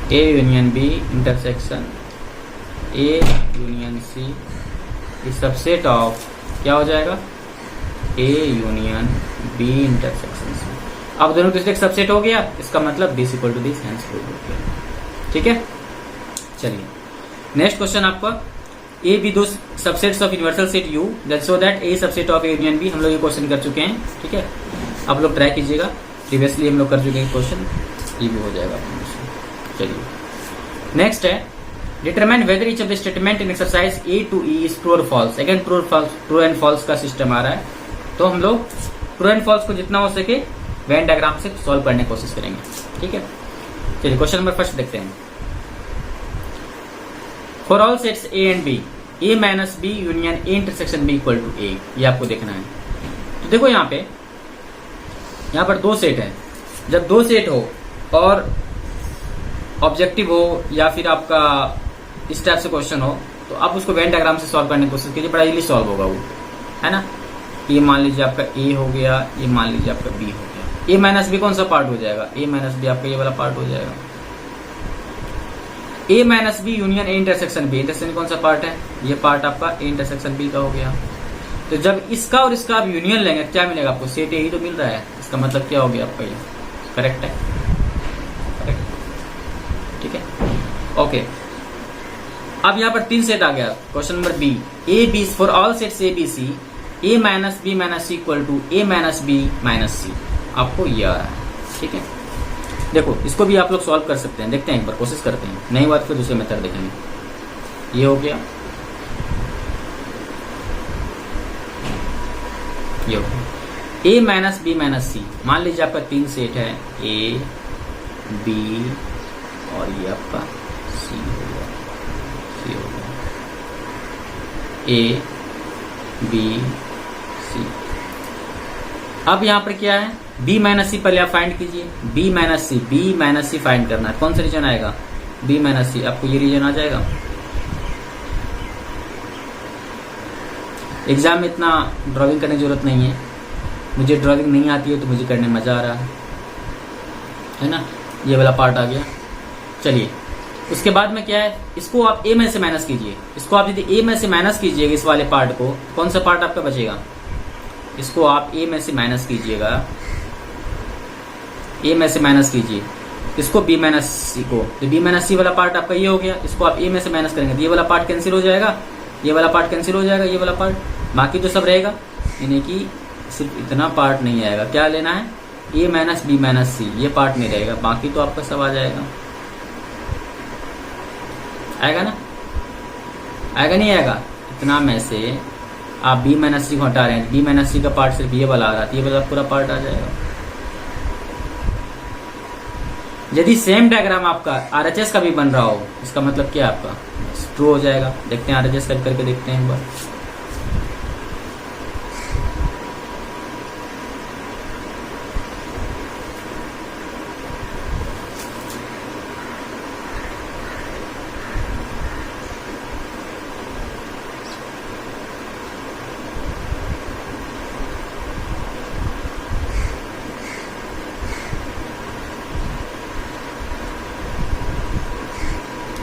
A union B intersection A union C इस सबसेट ऑफ क्या हो जाएगा, A union B intersection C। अब दोनों किसी एक सबसेट हो गया, इसका मतलब this equal to this, hence prove हो गया। ठीक है, चलिए नेक्स्ट क्वेश्चन आपका, ए बी दो subsets of universal set U that so that A subset of A union B। हम लोग ये क्वेश्चन कर चुके हैं, ठीक है, आप लोग ट्राई कीजिएगा, प्रीवियसली हम लोग कर चुके हैं क्वेश्चन, ये भी हो जाएगा। चलिए नेक्स्ट है, determine whether each of the statement in exercise A to E is true और false. Again true and false का सिस्टम आ रहा है, तो हम लोग ट्रू एंड फॉल्स को जितना हो सके वेन डायग्राम से सॉल्व करने की कोशिश करेंगे। ठीक है, चलिए क्वेश्चन नंबर फर्स्ट देखते हैं। For all sets A and B, A minus B union A intersection B equal to A, ये आपको देखना है। तो देखो यहाँ पर दो सेट है, जब दो सेट हो ऑब्जेक्टिव हो या फिर आपका इस टाइप से क्वेश्चन हो, तो आप उसको वेन डायग्राम से सॉल्व करने की कोशिश कीजिए, बड़ा इजीली सॉल्व होगा वो, है ना। ये मान लीजिए आपका ए हो गया, ये मान लीजिए आपका बी हो गया। ए माइनस बी कौन सा पार्ट हो जाएगा? ए माइनस बी आपका ये वाला पार्ट हो जाएगा। A minus B union A intersection B, intersection कौन सा पार्ट है? ये पार्ट आपका ए इंटरसेक्शन बी का हो गया। तो जब इसका और इसका आप यूनियन लेंगे क्या मिलेगा आपको? सेट ए ही तो मिल रहा है। इसका मतलब क्या हो गया आपका? ये करेक्ट है, करेक्ट, ठीक है, ओके। अब यहाँ पर 3 सेट आ गया। Question number B, A B for all sets A B C A minus B minus C equal to A minus B minus C, आपको ये आ रहा है, ठीक है। देखो इसको भी आप लोग सॉल्व कर सकते हैं, देखते हैं एक बार, कोशिश करते हैं, नहीं हुआ तो फिर दूसरे मेथड देखेंगे। ये हो गया, ये हो गया। ए माइनस बी माइनस सी, मान लीजिए आपका 3 सेट है, ए बी और ये आपका सी हो गया, सी हो गया, ए बी सी। अब यहां पर क्या है? बी माइनस सी पहले आप फाइंड कीजिए। बी माइनस सी फाइंड करना है। कौन सा रीजन आएगा? बी माइनस सी, आपको ये रीजन आ जाएगा। एग्जाम में इतना ड्राइंग करने की जरूरत नहीं है, मुझे ड्राइंग नहीं आती है तो मुझे करने में मजा आ रहा है ना। ये वाला पार्ट आ गया। चलिए उसके बाद में क्या है? इसको आप ए में से माइनस कीजिए। इसको आप यदि ए में से माइनस कीजिएगा, इस वाले पार्ट को, कौन सा पार्ट आपका बचेगा? इसको आप ए में से माइनस कीजिएगा, ए में से माइनस कीजिए इसको बी माइनस सी को, तो बी माइनस सी वाला पार्ट आपका ये हो गया। इसको आप ए में से माइनस करेंगे तो ये वाला पार्ट कैंसिल हो जाएगा, ये वाला पार्ट कैंसिल हो जाएगा, ये वाला पार्ट, बाकी तो सब रहेगा। यानी कि सिर्फ इतना पार्ट नहीं आएगा। क्या लेना है? ए माइनस बी माइनस सी, ये पार्ट नहीं रहेगा, बाकी तो आपका सब आ जाएगा। आएगा ना? आएगा नहीं आएगा? इतना में से आप बी माइनस सी को हटा रहे हैं, बी माइनस सी का पार्ट सिर्फ ये वाला आ रहा है, ये वाला पूरा पार्ट आ जाएगा। यदि सेम डायग्राम आपका आरएचएस का भी बन रहा हो, इसका मतलब क्या आपका ट्रू हो जाएगा। देखते हैं आरएचएस का करके देखते हैं एक बार।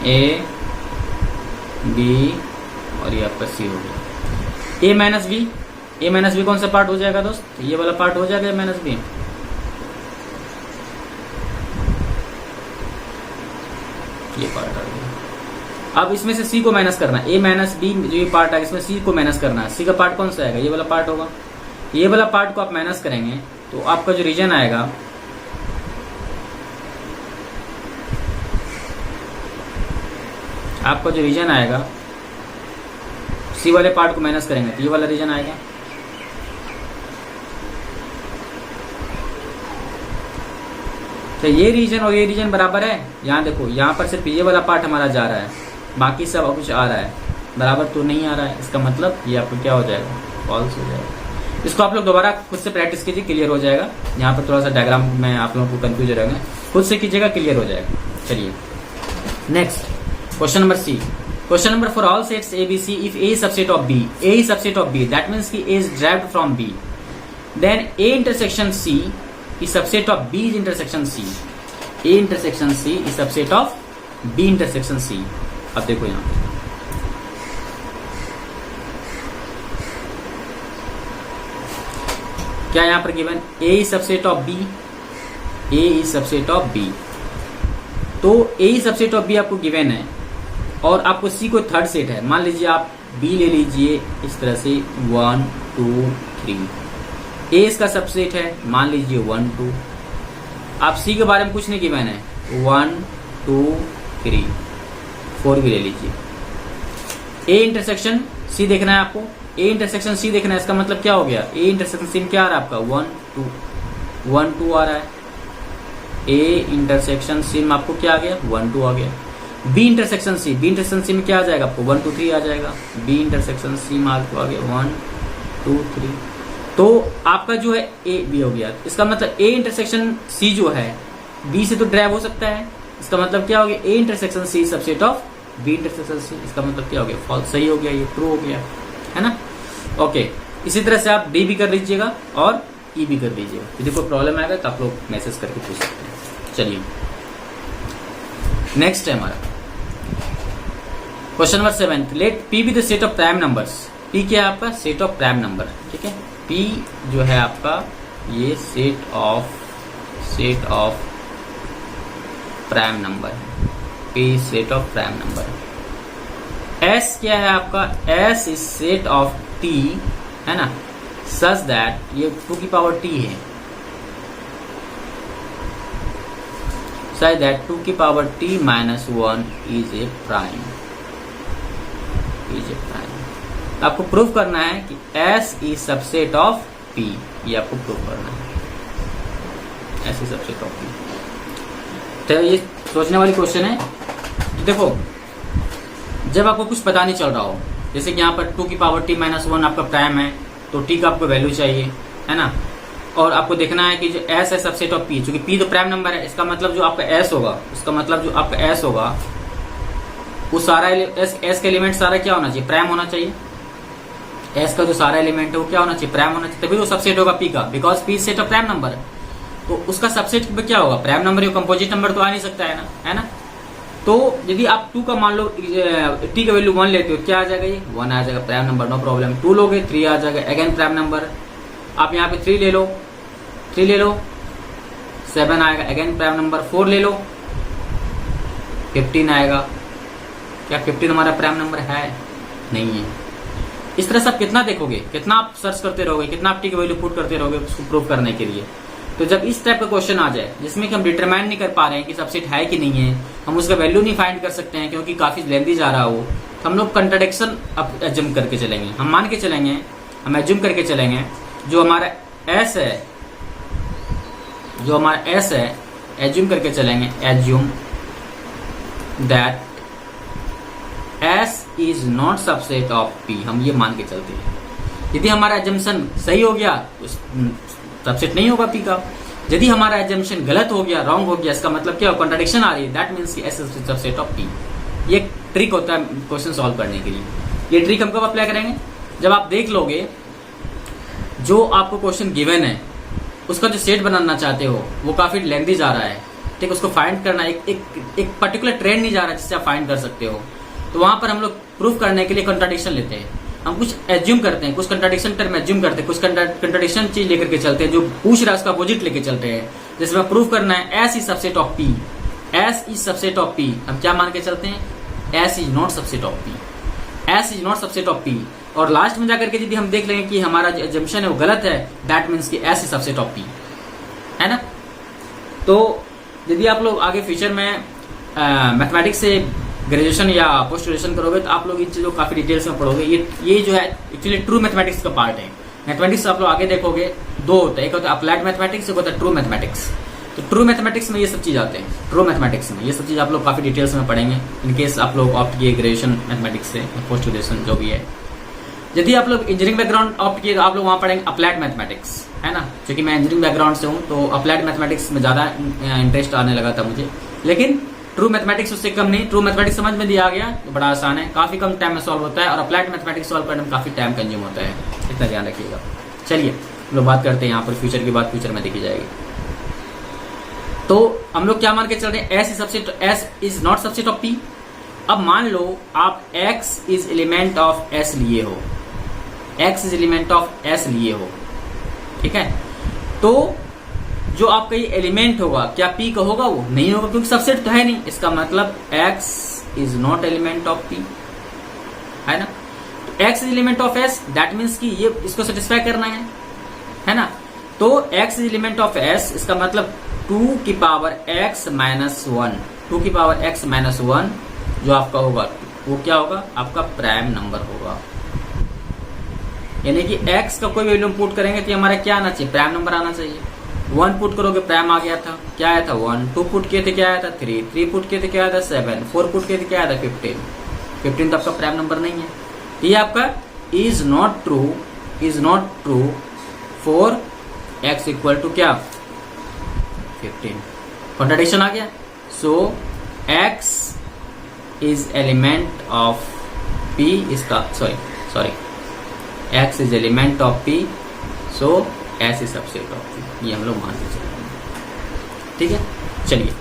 ए बी और ये आपका सी हो गया। ए माइनस बी, ए माइनस बी कौन सा पार्ट हो जाएगा दोस्त? ये वाला पार्ट हो जाएगा ए माइनस बी। ये पार्ट आ गया। अब इसमें से सी को माइनस करना है। ए माइनस बी जो ये पार्ट है, इसमें सी को माइनस करना है। सी का पार्ट कौन सा आएगा? ये वाला पार्ट होगा। ये वाला पार्ट को आप माइनस करेंगे तो आपका जो रीजन आएगा, आपका जो रीजन आएगा, सी वाले पार्ट को माइनस करेंगे तो ये वाला रीजन आएगा। तो ये रीजन और ये रीजन बराबर है। यहाँ देखो, यहाँ पर सिर्फ ये वाला पार्ट हमारा जा रहा है, बाकी सब कुछ आ रहा है, बराबर तो नहीं आ रहा है। इसका मतलब ये आपको क्या हो जाएगा? फॉल्स हो जाएगा। इसको आप लोग दोबारा खुद से प्रैक्टिस कीजिए, क्लियर हो जाएगा। यहाँ पर थोड़ा सा डायग्राम में आप लोगों को कंफ्यूज रहेंगे, खुद से कीजिएगा, क्लियर हो जाएगा। चलिए next question number C. Question number for all sets A B C, if A subset of B, A is subset of B, that means कि A is derived from B, then A intersection C is subset of B is intersection C, A intersection C is subset of B intersection C. अब देखो यहां क्या यहां पर given, A is subset of B, A is subset of B, तो ए इज सबसेट ऑफ बी आपको गिवन है और आपको सी को थर्ड सेट है। मान लीजिए आप बी ले लीजिए इस तरह से 1 2 3, ए इसका सबसेट है, मान लीजिए 1 2। आप सी के बारे में कुछ नहीं गिवन है, 1 2 3 4 भी ले लीजिए। ए इंटरसेक्शन सी देखना है आपको, ए इंटरसेक्शन सी देखना है। इसका मतलब क्या हो गया? ए इंटरसेक्शन सी में क्या आ रहा है आपका? 1 2 आ रहा है। ए इंटरसेक्शन सी में आपको क्या आ गया? 1 2 आ गया। B intersection C, B intersection C में क्या आ जाएगा आपको? 1 2 3 आ जाएगा। बी इंटरसेक्शन सी में आपको आ गया 1 2 3। तो आपका जो है ए बी हो गया। इसका मतलब ए इंटरसेक्शन सी जो है बी से तो ड्राइव हो सकता है, इसका मतलब क्या हो गया, A intersection C subset of B intersection C, इसका मतलब क्या हो गया, फॉल्स, सही हो गया, ये ट्रू हो गया, है ना। ओके, इसी तरह से आप डी भी कर लीजिएगा और ई भी कर लीजिएगा। यदि कोई प्रॉब्लम आएगा तो आप लोग मैसेज करके पूछ सकते हैं। चलिए नेक्स्ट है हमारा question number 7, let P be the set of prime numbers. P क्या है आपका, सेट ऑफ प्राइम नंबर, ठीक है। पी जो है आपका ये सेट ऑफ प्राइम नंबर है, P set of prime number है। एस क्या है आपका, S is set of T, है ना, सच दैट ये 2 की पावर टी है, सच दैट 2 की power T minus 1 is a prime, आपको प्रूफ करना है कि S is subset of P, ये आपको प्रूफ करना है, S is subset of P। तो ये सोचने वाली क्वेश्चन है। तो देखो, जब आपको कुछ पता नहीं चल रहा हो, जैसे कि यहाँ पर 2 की पावर t माइनस 1 आपका प्राइम है, तो t का आपको वैल्यू चाहिए, है ना, और आपको देखना है कि जो S है सबसेट ऑफ P, क्योंकि P तो प्राइम नंबर है, इसका मतलब जो आपका S होगा, उसका मतलब जो आपका S होगा वो सारा S का एलिमेंट सारा क्या होना चाहिए, प्राइम होना चाहिए। S का जो सारा एलिमेंट है वो क्या होना चाहिए, प्राइम होना चाहिए, तभी वो सबसेट होगा P का, because P set of prime number है। तो उसका सबसेट क्या होगा, प्राइम नंबर, ये कंपोजिट नंबर तो आ नहीं सकता है ना। तो यदि आप 2 का मान लो t का वैल्यू 1 लेते हो, क्या आ जाएगा, ये 1 आ जाएगा, प्राइम नंबर, नो प्रॉब्लम। 2 लोगे 3 आ जाएगा, अगेन प्राइम नंबर। आप यहाँ पे 3 ले लो, 7 आएगा, अगेन प्राइम नंबर। 4 ले लो, 15 आएगा। क्या 15 हमारा प्राइम नंबर है, नहीं है। इस तरह से आप कितना देखोगे, कितना आप सर्च करते रहोगे, कितना आप टी की वैल्यू पुट करते रहोगे उसको प्रूव करने के लिए। तो जब इस टाइप का क्वेश्चन आ जाए जिसमें कि हम डिटरमाइन नहीं कर पा रहे हैं कि सबसेट है कि नहीं है, हम उसका वैल्यू नहीं फाइंड कर सकते हैं क्योंकि काफी लेंथी जा रहा हो, तो हम लोग कंट्राडिक्शन एज्यूम करके चलेंगे। हम मान के चलेंगे, हम एज्यूम करके चलेंगे, जो हमारा एस है, एज्यूम करके चलेंगे, assume that S is not subset of P, हम ये मान के चलते हैं। यदि हमारा एजम्पशन सही हो गया तो सबसेट नहीं होगा P का। यदि हमारा एजम्पशन गलत हो गया, रॉन्ग हो गया, इसका मतलब क्या, कॉन्ट्राडिक्शन आ रही है, दैट मीन्स कि S is subset of P। ये एक ट्रिक होता है क्वेश्चन सॉल्व करने के लिए। ये ट्रिक हम कब अप्लाई करेंगे, जब आप देख लोगे जो आपको क्वेश्चन गिवन है उसका जो सेट बनाना चाहते हो वो काफी लेंथी जा रहा है, ठीक, उसको फाइंड करना, एक पर्टिकुलर ट्रेंड नहीं जा रहा जिससे आप फाइंड कर सकते हो। तो वहां पर हम लोग प्रूफ करने के लिए कंट्राडिक्शन लेते हैं, हम कुछ एज्यूम करते हैं, कुछ कंट्राडिक्शन टर्म एज्यूम करते हैं, कुछ कंट्राडिक्शन चीज लेकर के चलते हैं, जो पूछ रहा है उसका अपोजिट लेके चलते हैं। जिसमें प्रूफ करना है S is subset of P, S is subset of P, हम क्या मान के चलते हैं, S is not subset of P, S is not subset of P। और लास्ट में जाकर के यदि हम देख लेंगे कि हमारा जो एजम्पशन है वो गलत है, दैट मीन्स कि S is subset of P, है ना। तो यदि आप लोग आगे फ्यूचर में मैथमेटिक्स से ग्रेजुएशन या पोस्ट ग्रेजुएशन करोगे तो आप लोग इन चीजों को काफी डिटेल्स में पढ़ोगे। ये जो है एक्चुअली ट्रू मैथमेटिक्स का पार्ट है। मैथमेटिक्स आप लोग आगे देखोगे दो होता है, एक होता है अप्लाइड मैथमेटिक्स, एक होता है ट्रू मैथमेटिक्स। तो ट्रू मैथमेटिक्स में ये सब चीज आते हैं, ट्रू मैथमेटिक्स में ये सब चीज आप लोग काफी डिटेल्स में पढ़ेंगे इन केस आप लोग ऑप्ट किए ग्रेजुएशन मैथमेटिक्स से, पोस्ट ग्रेजुएशन जो भी है। यदि आप लोग इंजीनियरिंग बैकग्राउंड ऑप्ट किए तो आप लोग वहां पढ़ेंगे अप्लाइड मैथमेटिक्स, है ना। क्योंकि मैं इंजीनियरिंग बैकग्राउंड से हूँ तो अप्लाइड मैथमेटिक्स में ज्यादा इंटरेस्ट आने लगा था मुझे, लेकिन ट्रू मैथमेटिक्स उससे कम नहीं। ट्रू मैथमेटिक्स समझ में दिया गया तो बड़ा आसान है, काफी कम टाइम में सॉल्व होता है, और अप्लाइड मैथमेटिक्स सॉल्व करने में काफी टाइम कंज्यूम होता है, इतना ध्यान रखिएगा। चलिए हम लोग बात करते हैं यहाँ पर फ्यूचर की बात, फ्यूचर में देखी जाएगी। तो हम लोग क्या मान के चल रहे हैं, S is not subset of P। अब मान लो आप X is element of S लिए हो, X is element of S लिए हो, ठीक है। तो जो आपका ये एलिमेंट होगा क्या P का होगा, वो नहीं होगा क्योंकि सबसेट तो है नहीं। इसका मतलब X is not element of P, है ना। तो X is element of S, that means कि ये इसको सेटिस्फाई करना है ना। तो X is element of S, इसका मतलब 2 की पावर x माइनस 1, 2 की पावर x माइनस 1 जो आपका होगा वो क्या होगा, आपका प्राइम नंबर होगा। यानी कि x का कोई वैल्यू पुट करेंगे तो हमारा क्या आना चाहिए, प्राइम नंबर आना चाहिए। 1 पुट करोगे प्राइम आ गया था, क्या आया था 1, 2 पुट किए थे क्या आया था 3, 3 पुट किए थे क्या आया था 7, 4 पुट किए थे क्या आया था 15, 15 तो आपका प्राइम नंबर नहीं है। ये आपका is not true for x equal to क्या 15, कॉन्ट्राडिक्शन आ गया। So x is element of p इसका sorry x is element of p, so s is subset of p, ये हम लोग मान के चलेंगे। ठीक है, चलिए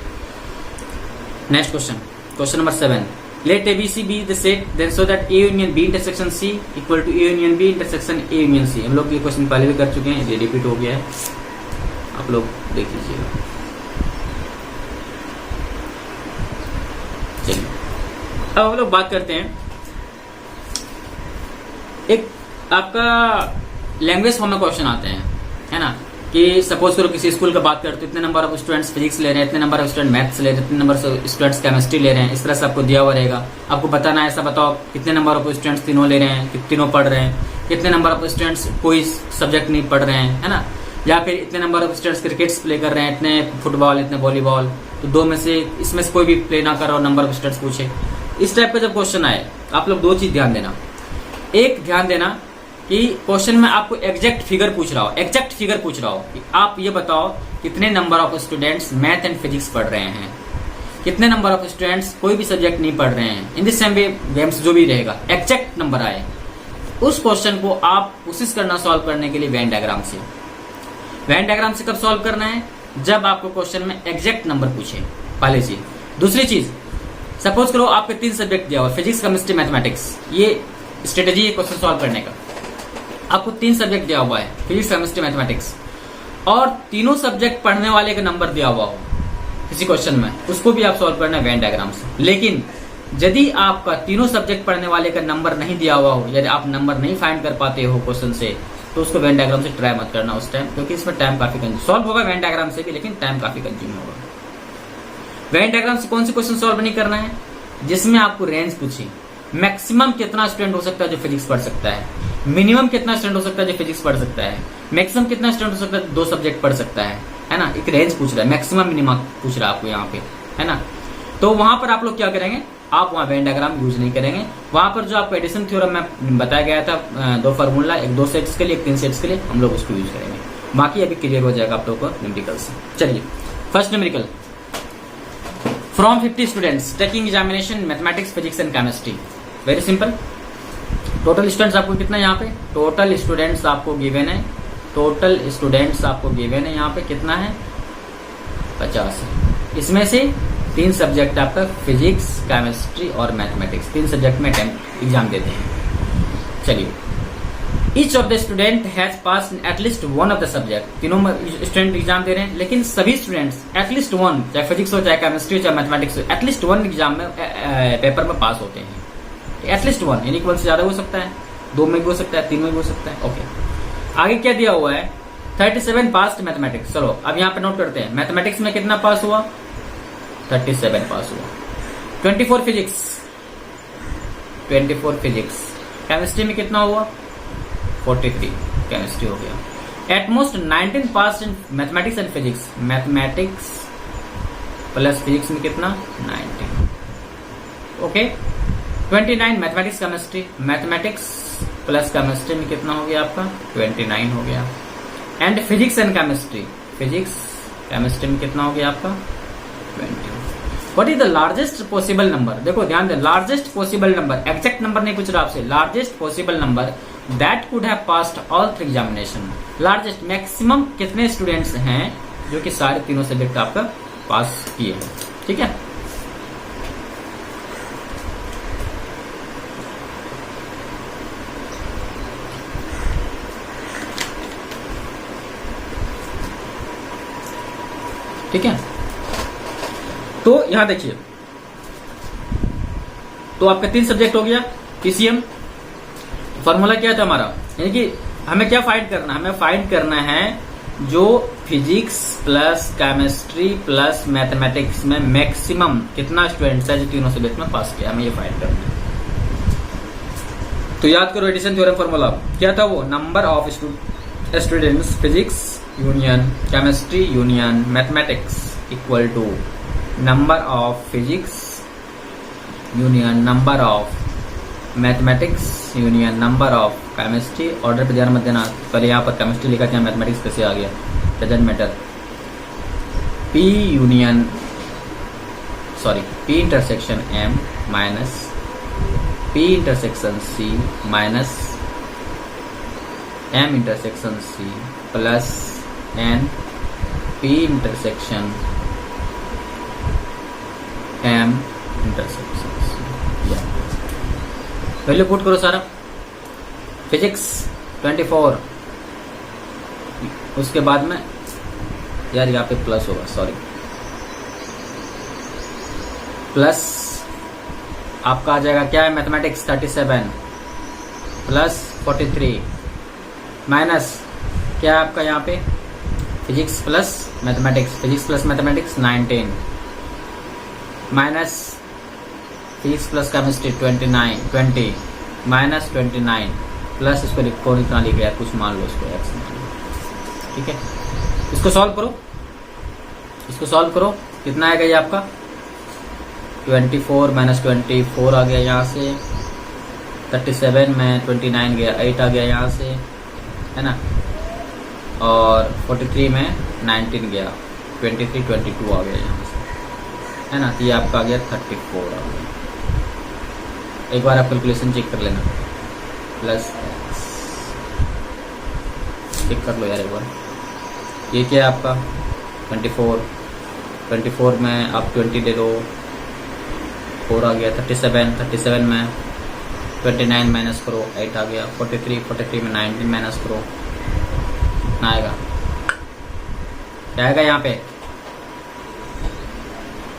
next question number 7। Let ABC be the set then so that A union B intersection C equal to A union B intersection A union C। हम लोग ये क्वेश्चन पहले भी कर चुके हैं, ये रिपीट हो गया है, आप लोग देख लीजिएगा। चलिए अब हम लोग बात करते हैं, एक आपका लैंग्वेज फॉर्म में क्वेश्चन आते हैं, है ना, कि सपोज करो किसी स्कूल का बात करते हो, इतने नंबर ऑफ स्टूडेंट्स फिजिक्स ले रहे हैं, इतने नंबर ऑफ स्टूडेंट मैथ्स ले रहे हैं, इतने नंबर ऑफ स्टूडेंट्स केमिस्ट्री ले रहे हैं, इस तरह से आपको दिया हुआ रहेगा। आपको बताना है, ऐसा बताओ कितने नंबर ऑफ स्टूडेंट्स तीनों ले रहे हैं, तीनों पढ़ रहे हैं, कितने नंबर ऑफ स्टूडेंट्स कोई सब्जेक्ट नहीं पढ़ रहे हैं, है ना, या फिर इतने number of students cricket play कर रहे हैं, इतने फुटबॉल, इतने वॉलीबॉल, तो दो में से इसमें से कोई भी प्ले ना करो, नंबर ऑफ स्टूडेंट्स पूछे। इस टाइप का जब क्वेश्चन आए, आप लोग दो चीज ध्यान देना। एक ध्यान देना कि क्वेश्चन में आपको एग्जैक्ट फिगर पूछ रहा हो कि आप ये बताओ कितने number of students math and physics पढ़ रहे हैं, कितने नंबर ऑफ स्टूडेंट्स कोई भी सब्जेक्ट नहीं पढ़ रहे हैं। In this same way games जो भी रहेगा, एग्जैक्ट नंबर आए, उस क्वेश्चन को आप कोशिश करना सॉल्व करने के लिए वेन डायग्राम से। वेन डायग्राम से कब सॉल्व करना है? जब आपको क्वेश्चन में एग्जैक्ट नंबर पूछे, पहली चीज। दूसरी चीज, सपोज करो आपके 3 सब्जेक्ट दिया हुआ, फिजिक्स, केमिस्ट्री, मैथमेटिक्स, ये स्ट्रेटेजी है क्वेश्चन सॉल्व करने का। आपको 3 सब्जेक्ट दिया हुआ है, फिजिक्स, केमिस्ट्री, मैथमेटिक्स, और तीनों सब्जेक्ट पढ़ने वाले का नंबर दिया हुआ हो किसी क्वेश्चन में, उसको भी आप सॉल्व करना है वेन डायग्राम से। लेकिन यदि आपका तीनों सब्जेक्ट पढ़ने वाले का नंबर नहीं दिया हुआ हो, यदि आप नंबर नहीं फाइंड कर पाते हो क्वेश्चन से, तो उसको वेन डायग्राम से ट्राई मत करना उस टाइम, क्योंकि इसमें टाइम काफी कंज्यूम, सॉल्व होगा वेन डायग्राम से भी, लेकिन टाइम काफी कंज्यूम होगा। वेन डायग्राम से कौन सी क्वेश्चन सॉल्व नहीं करना है? जिसमें आपको रेंज पूछे, मैक्सिमम कितना स्टूडेंट हो सकता है जो फिजिक्स पढ़ सकता है, मिनिमम कितना स्टूडेंट हो सकता है जो फिजिक्स पढ़ सकता है, मैक्सिमम कितना स्टूडेंट हो सकता है 2 सब्जेक्ट पढ़ सकता है ना। एक रेंज पूछ रहा है, मैक्सिमम मिनिमम पूछ रहा है आपको यहाँ पे, है ना। तो वहां पर आप लोग क्या करेंगे, आप वहां वेन डायग्राम यूज नहीं करेंगे। वहां पर जो आपको एडिशन थ्योरम में बताया गया था, 2 फार्मूला, एक 2 सेट्स के लिए, एक 3 सेट्स के लिए, हम लोग उसको यूज करेंगे। बाकी अभी क्लियर हो जाएगा आप लोगों को न्यूमेरिकल से। चलिए first numerical, from 50 students taking examination mathematics, physics and chemistry. Very simple. Total students आपको कितना यहाँ पे, टोटल स्टूडेंट्स आपको गिवन है, यहाँ पे कितना है, 50 है। इसमें से 3 सब्जेक्ट आपका फिजिक्स, केमिस्ट्री और मैथमेटिक्स, 3 सब्जेक्ट में एग्जाम देते हैं। चलिए, each of the student has pass at least one of the subject, तीनों स्टूडेंट एग्जाम दे रहे हैं, लेकिन सभी स्टूडेंट्स एटलीस्ट वन, चाहे फिजिक्स हो, चाहे केमिस्ट्री हो, चाहे मैथमेटिक्स हो, एटलीस्ट वन एग्जाम में पेपर में पास होते हैं। एटलीस्ट वन, यानी 1 से ज्यादा हो सकता है, 2 में भी हो सकता है, 3 में भी हो सकता है। ओके, आगे क्या दिया हुआ है, 37 पास मैथमेटिक्स। चलो अब यहाँ पे नोट करते हैं, मैथमेटिक्स में कितना पास हुआ, 37 पास हुआ। 24 फिजिक्स, केमिस्ट्री में कितना हुआ, 43 केमिस्ट्री हो गया। At most 19 pass in mathematics and physics, mathematics plus physics में कितना, 19। Okay, 29 mathematics chemistry, mathematics plus chemistry में कितना हो गया आपका, 29 हो गया। And physics and chemistry, physics chemistry में कितना हो गया आपका, 20। What is the largest possible number, देखो ध्यान दें, largest possible number, exact number नहीं पूछ रहा आपसे, largest possible number that could have passed all 3 examination. Largest, maximum कितने स्टूडेंट्स हैं जो कि सारे तीनों सब्जेक्ट आपका पास किए हैं। ठीक है, ठीक है। तो यहां देखिए, तो आपका 3 सब्जेक्ट हो गया, पीसीएम। फॉर्मूला क्या था हमारा, यानी कि हमें क्या फाइंड करना है, हमें फाइंड करना है जो physics plus chemistry plus mathematics में मैक्सिमम कितना स्टूडेंट्स है जो तीनों सब्जेक्ट में पास किया, हमें ये फाइंड करना है। तो याद करो एडिशन थ्योरम फॉर्मूला क्या था, वो number of students physics union chemistry union mathematics equal to number of physics union number of mathematics union number of chemistry. Order पे ध्यान मत देना, पहले यहाँ पर केमिस्ट्री लिखा था, मैथमेटिक्स कैसे आ गया, doesn't matter. P union sorry P intersection M minus P intersection C minus M intersection C plus N P intersection M intersection C। Value put करो सारा। फिजिक्स 24, उसके बाद में यार यहाँ पे प्लस होगा, सॉरी, प्लस आपका आ जाएगा क्या है, मैथमेटिक्स 37 प्लस 43 माइनस क्या है आपका यहाँ पे physics plus mathematics 19 minus physics plus chemistry 20 minus 29 plus इसको लिखो, इतना लिख यार, कुछ मान लो इसको एक्स मान लो, ठीक है। इसको सॉल्व करो, कितना आएगा ये आपका 24 माइनस 24 आ गया यहाँ से, 37 में 29 गया, 8 आ गया यहाँ से, है ना, और 43 में 19 गया, 22 आ गया यहाँ से, है ना, तो ये आपका आ गया 34 आ गया। एक बार आप कैलकुलेशन चेक कर लेना, प्लस चेक कर लो यार एक बार, ये क्या है आपका 24 में आप 20 दे दो, 4 आ गया, 37 में 29 माइनस करो, 8 आ गया, 43 में 19 माइनस करो, कितना आएगा, क्या आएगा यहाँ पे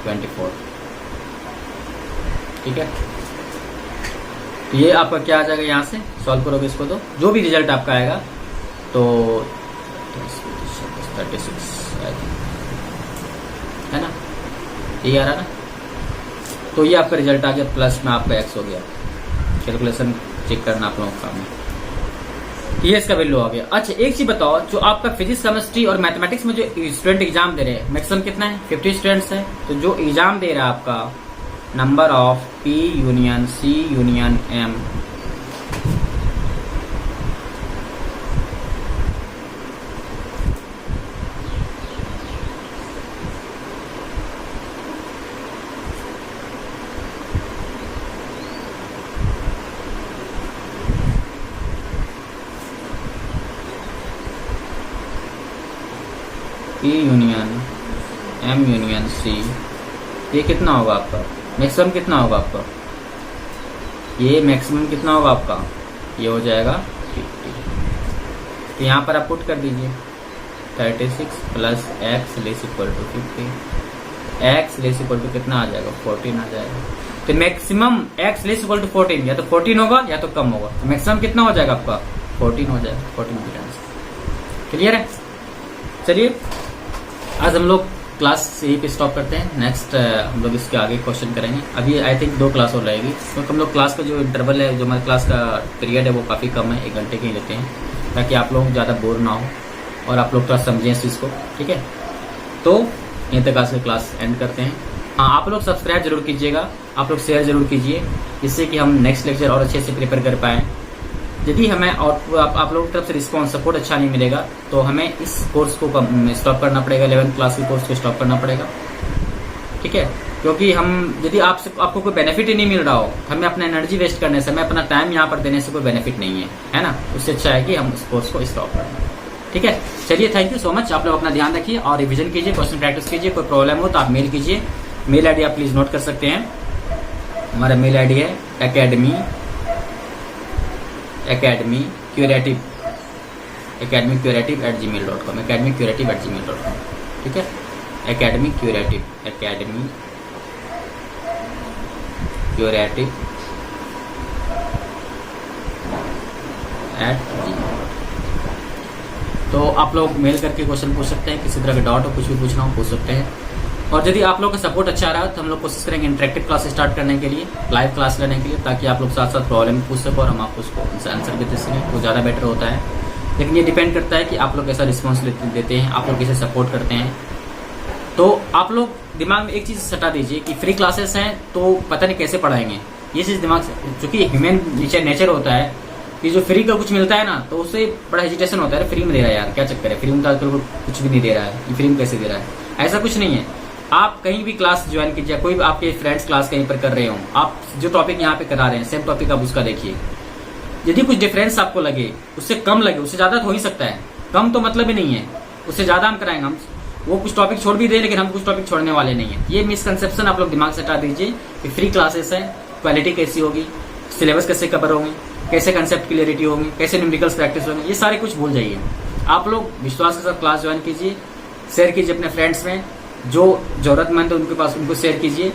24, ठीक है। ये आपका क्या आ जाएगा, यहाँ से सॉल्व करोगे इसको तो जो भी रिजल्ट आपका आएगा तो 36 है ना, ये आ रहा ना, तो ये आपका रिजल्ट आ गया, प्लस में आपका x हो गया। कैलकुलेशन चेक करना आप लोगों का काम है। ये इसका वैल्यू आ गया। अच्छा एक चीज बताओ, जो आपका फिजिक्स केमिस्ट्री और मैथमेटिक्स में जो स्टूडेंट एग्जाम दे रहे हैं, मैक्सिमम कितना है 50 स्टूडेंट्स है, तो जो एग्जाम दे रहा है आपका number of P union C union M, P union M union C, ये कितना होगा आपका, मैक्सिमम कितना होगा आपका, ये मैक्सिमम कितना होगा आपका, ये हो जाएगा 50। तो यहाँ पर आप पुट कर दीजिए 36 plus x less equal to 50, x less equal to कितना आ जाएगा 14 आ जाएगा। तो maximum x less equal to 14 या तो 14 होगा या तो कम होगा, तो मैक्सिमम कितना हो जाएगा आपका 14 हो जाएगा, 14 की आंसर। क्लियर है। चलिए आज हम लोग क्लास यहीं पे स्टॉप करते हैं, नेक्स्ट हम लोग इसके आगे क्वेश्चन करेंगे। अभी आई थिंक 2 क्लास और रहेगी, क्योंकि हम लोग क्लास का जो इंटरवल है, जो हमारे क्लास का पीरियड है वो काफ़ी कम है, 1 घंटे के ही लेते हैं, ताकि आप लोग ज़्यादा बोर ना हो और आप लोग थोड़ा समझें इस चीज़ को, ठीक है। तो यहीं तक आज की क्लास एंड करते हैं। हाँ, आप लोग सब्सक्राइब जरूर कीजिएगा, आप लोग शेयर जरूर कीजिए, जिससे कि हम नेक्स्ट लेक्चर और अच्छे से प्रिपेयर कर पाएँ। यदि हमें और आप लोगों की तरफ से रिस्पॉन्स सपोर्ट अच्छा नहीं मिलेगा तो हमें इस कोर्स को स्टॉप करना पड़ेगा, 11th क्लास के कोर्स को स्टॉप करना पड़ेगा, ठीक है। क्योंकि हम यदि आपको कोई बेनिफिट ही नहीं मिल रहा हो, हमें अपना एनर्जी वेस्ट करने से, हमें अपना टाइम यहाँ पर देने से कोई बेनिफिट नहीं है ना। उससे अच्छा है कि हम इस कोर्स को स्टॉप कर दें, ठीक है। चलिए, थैंक यू सो मच। आप लोग अपना ध्यान रखिए और रिविजन कीजिए, क्वेश्चन प्रैक्टिस कीजिए। कोई प्रॉब्लम हो तो आप मेल कीजिए, मेल आईडी आप प्लीज नोट कर सकते हैं। हमारा मेल आईडी है academy curative@gmail.com, academycurative@gmail.com, ठीक है। academy curative @gmail.com। तो आप लोग मेल करके क्वेश्चन पूछ सकते हैं, किसी तरह का डाउट हो, कुछ भी पूछना हो पूछ सकते हैं। और यदि आप लोग का सपोर्ट अच्छा रहा तो हम लोग कोशिश करेंगे इंटरेक्टिव क्लास स्टार्ट करने के लिए, लाइव क्लास लेने के लिए, ताकि आप लोग साथ साथ प्रॉब्लम पूछ सको और हम आपको उसको आंसर भी दे सकें, वो ज़्यादा बेटर होता है। लेकिन ये डिपेंड करता है कि आप लोग कैसा रिस्पॉन्स देते हैं, आप लोग कैसे सपोर्ट करते हैं। तो आप लोग दिमाग में एक चीज़ सटा दीजिए कि फ्री क्लासेस हैं तो पता नहीं कैसे पढ़ाएंगे, ये चीज़ दिमाग से, चूँकि ह्यूमन नेचर होता है कि जो फ्री का कुछ मिलता है ना तो उससे बड़ा हेजिटेशन होता है, फ्री में दे रहा है यार, क्या चक्कर है, फ्री में तो आजकल कुछ भी नहीं दे रहा है, फ्री में कैसे दे रहा है। ऐसा कुछ नहीं है, आप कहीं भी क्लास ज्वाइन कीजिए, कोई भी आपके फ्रेंड्स क्लास कहीं पर कर रहे हो, आप जो टॉपिक यहाँ पे करा रहे हैं सेम टॉपिक आप उसका देखिए। यदि कुछ डिफरेंस आपको लगे, उससे कम लगे, उससे ज्यादा तो हो ही सकता है, कम तो मतलब ही नहीं है, उससे ज्यादा हम कराएंगे। हम वो कुछ टॉपिक छोड़ भी दे, लेकिन हम कुछ टॉपिक छोड़ने वाले नहीं है। ये मिसकंसेप्शन आप लोग दिमाग से हटा दीजिए कि फ्री क्लासेस है, क्वालिटी कैसी होगी, सिलेबस कैसे कवर होंगे, कैसे कंसेप्ट क्लियरिटी होंगे, कैसे न्यूमेरिकल्स प्रैक्टिस होंगे, ये सारे कुछ भूल जाइए। आप लोग विश्वास के साथ क्लास ज्वाइन कीजिए, शेयर कीजिए अपने फ्रेंड्स में, जो जरूरतमंद है उनके पास उनको शेयर कीजिए।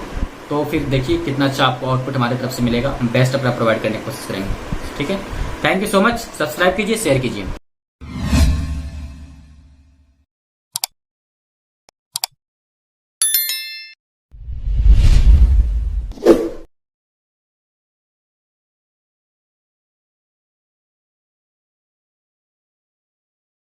तो फिर देखिए कितना अच्छा आपको आउटपुट हमारी तरफ से मिलेगा। हम बेस्ट अपना प्रोवाइड करने की कोशिश करेंगे। ठीक है, thank you so much. Subscribe कीजिए, शेयर कीजिए।